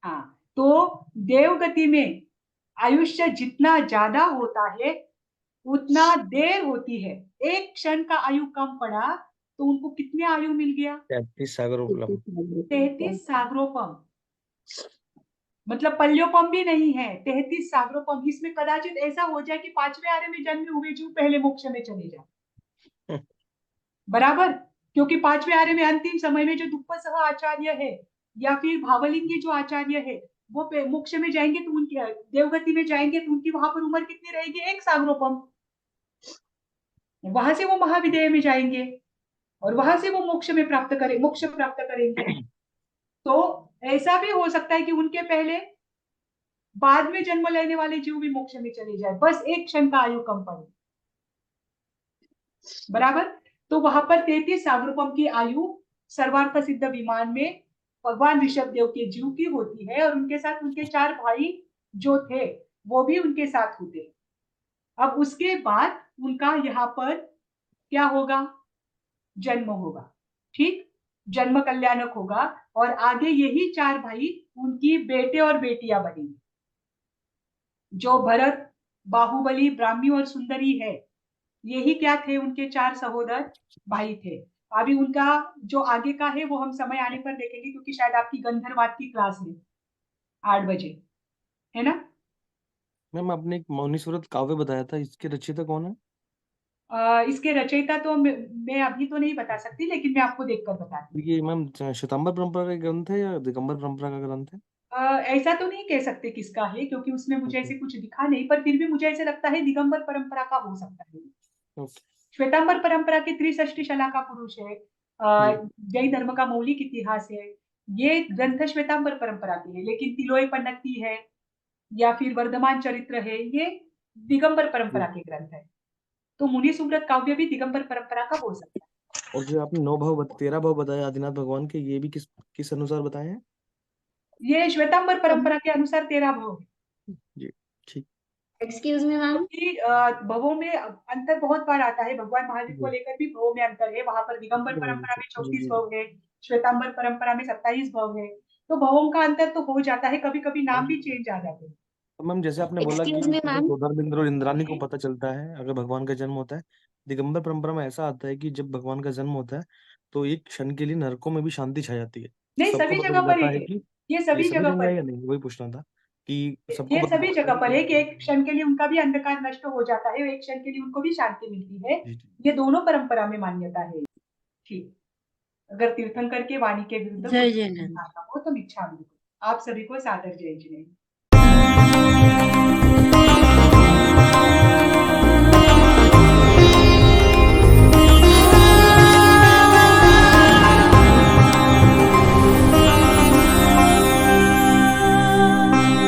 S1: हाँ, तो देवगति में आयुष्य जितना ज्यादा होता है उतना देर होती है। एक क्षण का आयु कम पड़ा तो उनको कितने आयु मिल गया?
S4: 33 सागरोपम।
S1: 33 सागरोपम, मतलब पल्योपम भी नहीं है, 33 सागरोपम। इसमें कदाचित ऐसा हो जाए कि 5वें आरे में जन्म हुए जीव पहले मोक्ष में चले जाए, बराबर। क्योंकि 5वें आरे में अंतिम समय में जो दुप्पसह आचार्य है या फिर भावलिंगी जो आचार्य है वो मोक्ष में जाएंगे तो उनकी देवगति में जाएंगे तो उनकी वहां पर उम्र कितनी रहेगी? 1 सागरोपम। वहां से वो महाविदेय में जाएंगे और वहां से वो मोक्ष प्राप्त करेंगे। तो ऐसा भी हो सकता है कि उनके पहले बाद में जन्म लेने वाले जीव भी मोक्ष में चले जाए, बस एक क्षण का आयु कम पड़े, बराबर। तो वहां पर 33 सागरोपम की आयु सर्वार्थ सिद्ध विमान में भगवान ऋषभ देव के जीव की होती है, और उनके साथ उनके 4 भाई जो थे वो भी उनके साथ होते हैं। अब उसके बाद उनका यहाँ पर क्या होगा? जन्म होगा, ठीक, जन्म कल्याणक होगा, और आगे यही 4 भाई उनकी बेटे और बेटियां बनेंगी। जो भरत, बाहुबली, ब्राह्मी और सुंदरी है, यही क्या थे? उनके 4 सहोदर भाई थे। अभी उनका जो आगे का है वो हम समय आने पर देखेंगे, क्योंकि शायद आपकी गंधर्वाद की क्लास है 8 बजे, है ना।
S4: मैम आपने एक मौनी सूरत काव्य बताया था, इसके रचयिता कौन है?
S1: इसके रचयिता तो मैं अभी तो नहीं बता सकती, लेकिन मैं आपको देखकर बताती हूँ।
S4: ये मैम श्वेतांबर परंपरा का ग्रंथ है या दिगंबर परंपरा का ग्रंथ है?
S1: ऐसा तो नहीं कह सकते किसका है, क्योंकि उसमें मुझे
S4: ओके
S1: ऐसे कुछ दिखा नहीं, पर फिर भी मुझे ऐसे लगता है दिगंबर परंपरा का हो सकता है।
S4: ओके
S1: श्वेतांबर परंपरा के त्रिषष्टि शला का पुरुष है,
S4: जी।
S1: जैन धर्म का मौलिक इतिहास है। ये ग्रंथ श्वेतांबर परंपरा के है, लेकिन तिलोय पन्नती है या फिर वर्धमान चरित्र है, ये दिगंबर परंपरा के ग्रंथ है। तो मुनि सुब्रत काव्य भी दिगंबर परंपरा का हो सकता है।
S4: और जो आपने 13 भाव बताया आदिनाथ भगवान के, ये भी किस अनुसार बताए हैं?
S1: ये श्वेतांबर परंपरा के अनुसार 13 भव है।
S4: जी ठीक।
S8: Excuse me ma'am.
S1: क्योंकि भवों में अंतर बहुत बार आता है, भगवान महावीर को
S4: जी
S1: लेकर भी भवों में अंतर है। वहां पर दिगंबर परंपरा में
S4: जी
S1: 34
S4: जी।
S1: भव है, श्वेतांबर परंपरा में 27 भव है। तो भवों का अंतर तो हो जाता है, कभी कभी नाम भी चेंज आ जाते हैं।
S4: तो मैम जैसे आपने बोला कि
S8: एक्सक्यूज मी
S4: केवल
S8: मैम।
S4: सौदामिंद्र और इंद्राणी को पता चलता है अगर भगवान का जन्म होता है। दिगंबर परंपरा में ऐसा आता है कि जब भगवान का जन्म होता है तो एक क्षण के लिए नरकों में भी शांति छा जाती है।
S1: नहीं,
S4: सबको
S1: सभी
S4: पता
S1: जगह
S4: चल
S1: पर
S4: जाता है
S1: है,
S4: कि
S1: ये
S4: ये
S1: सभी
S4: सभी
S1: जगह
S4: जगह
S1: पर
S4: है
S1: है,
S4: या नहीं, वही पूछना था कि सबको
S1: ये
S4: पता
S1: सभी
S4: चलता
S1: जगह
S4: है
S1: पर है कि
S4: कि
S1: एक क्षण के लिए उनका भी अंधकार नष्ट हो जाता है, एक क्षण के लिए उनको भी शांति मिलती है।
S4: जी जी।
S1: ये दोनों परंपरा में मान्यता है। ठीक, अगर तीर्थंकर के वाणी के विरुद्ध
S6: जय
S1: कुछ
S6: जयनाथ।
S1: कहना हो तो मिच्छामि। आप सभी को सादर जय जय।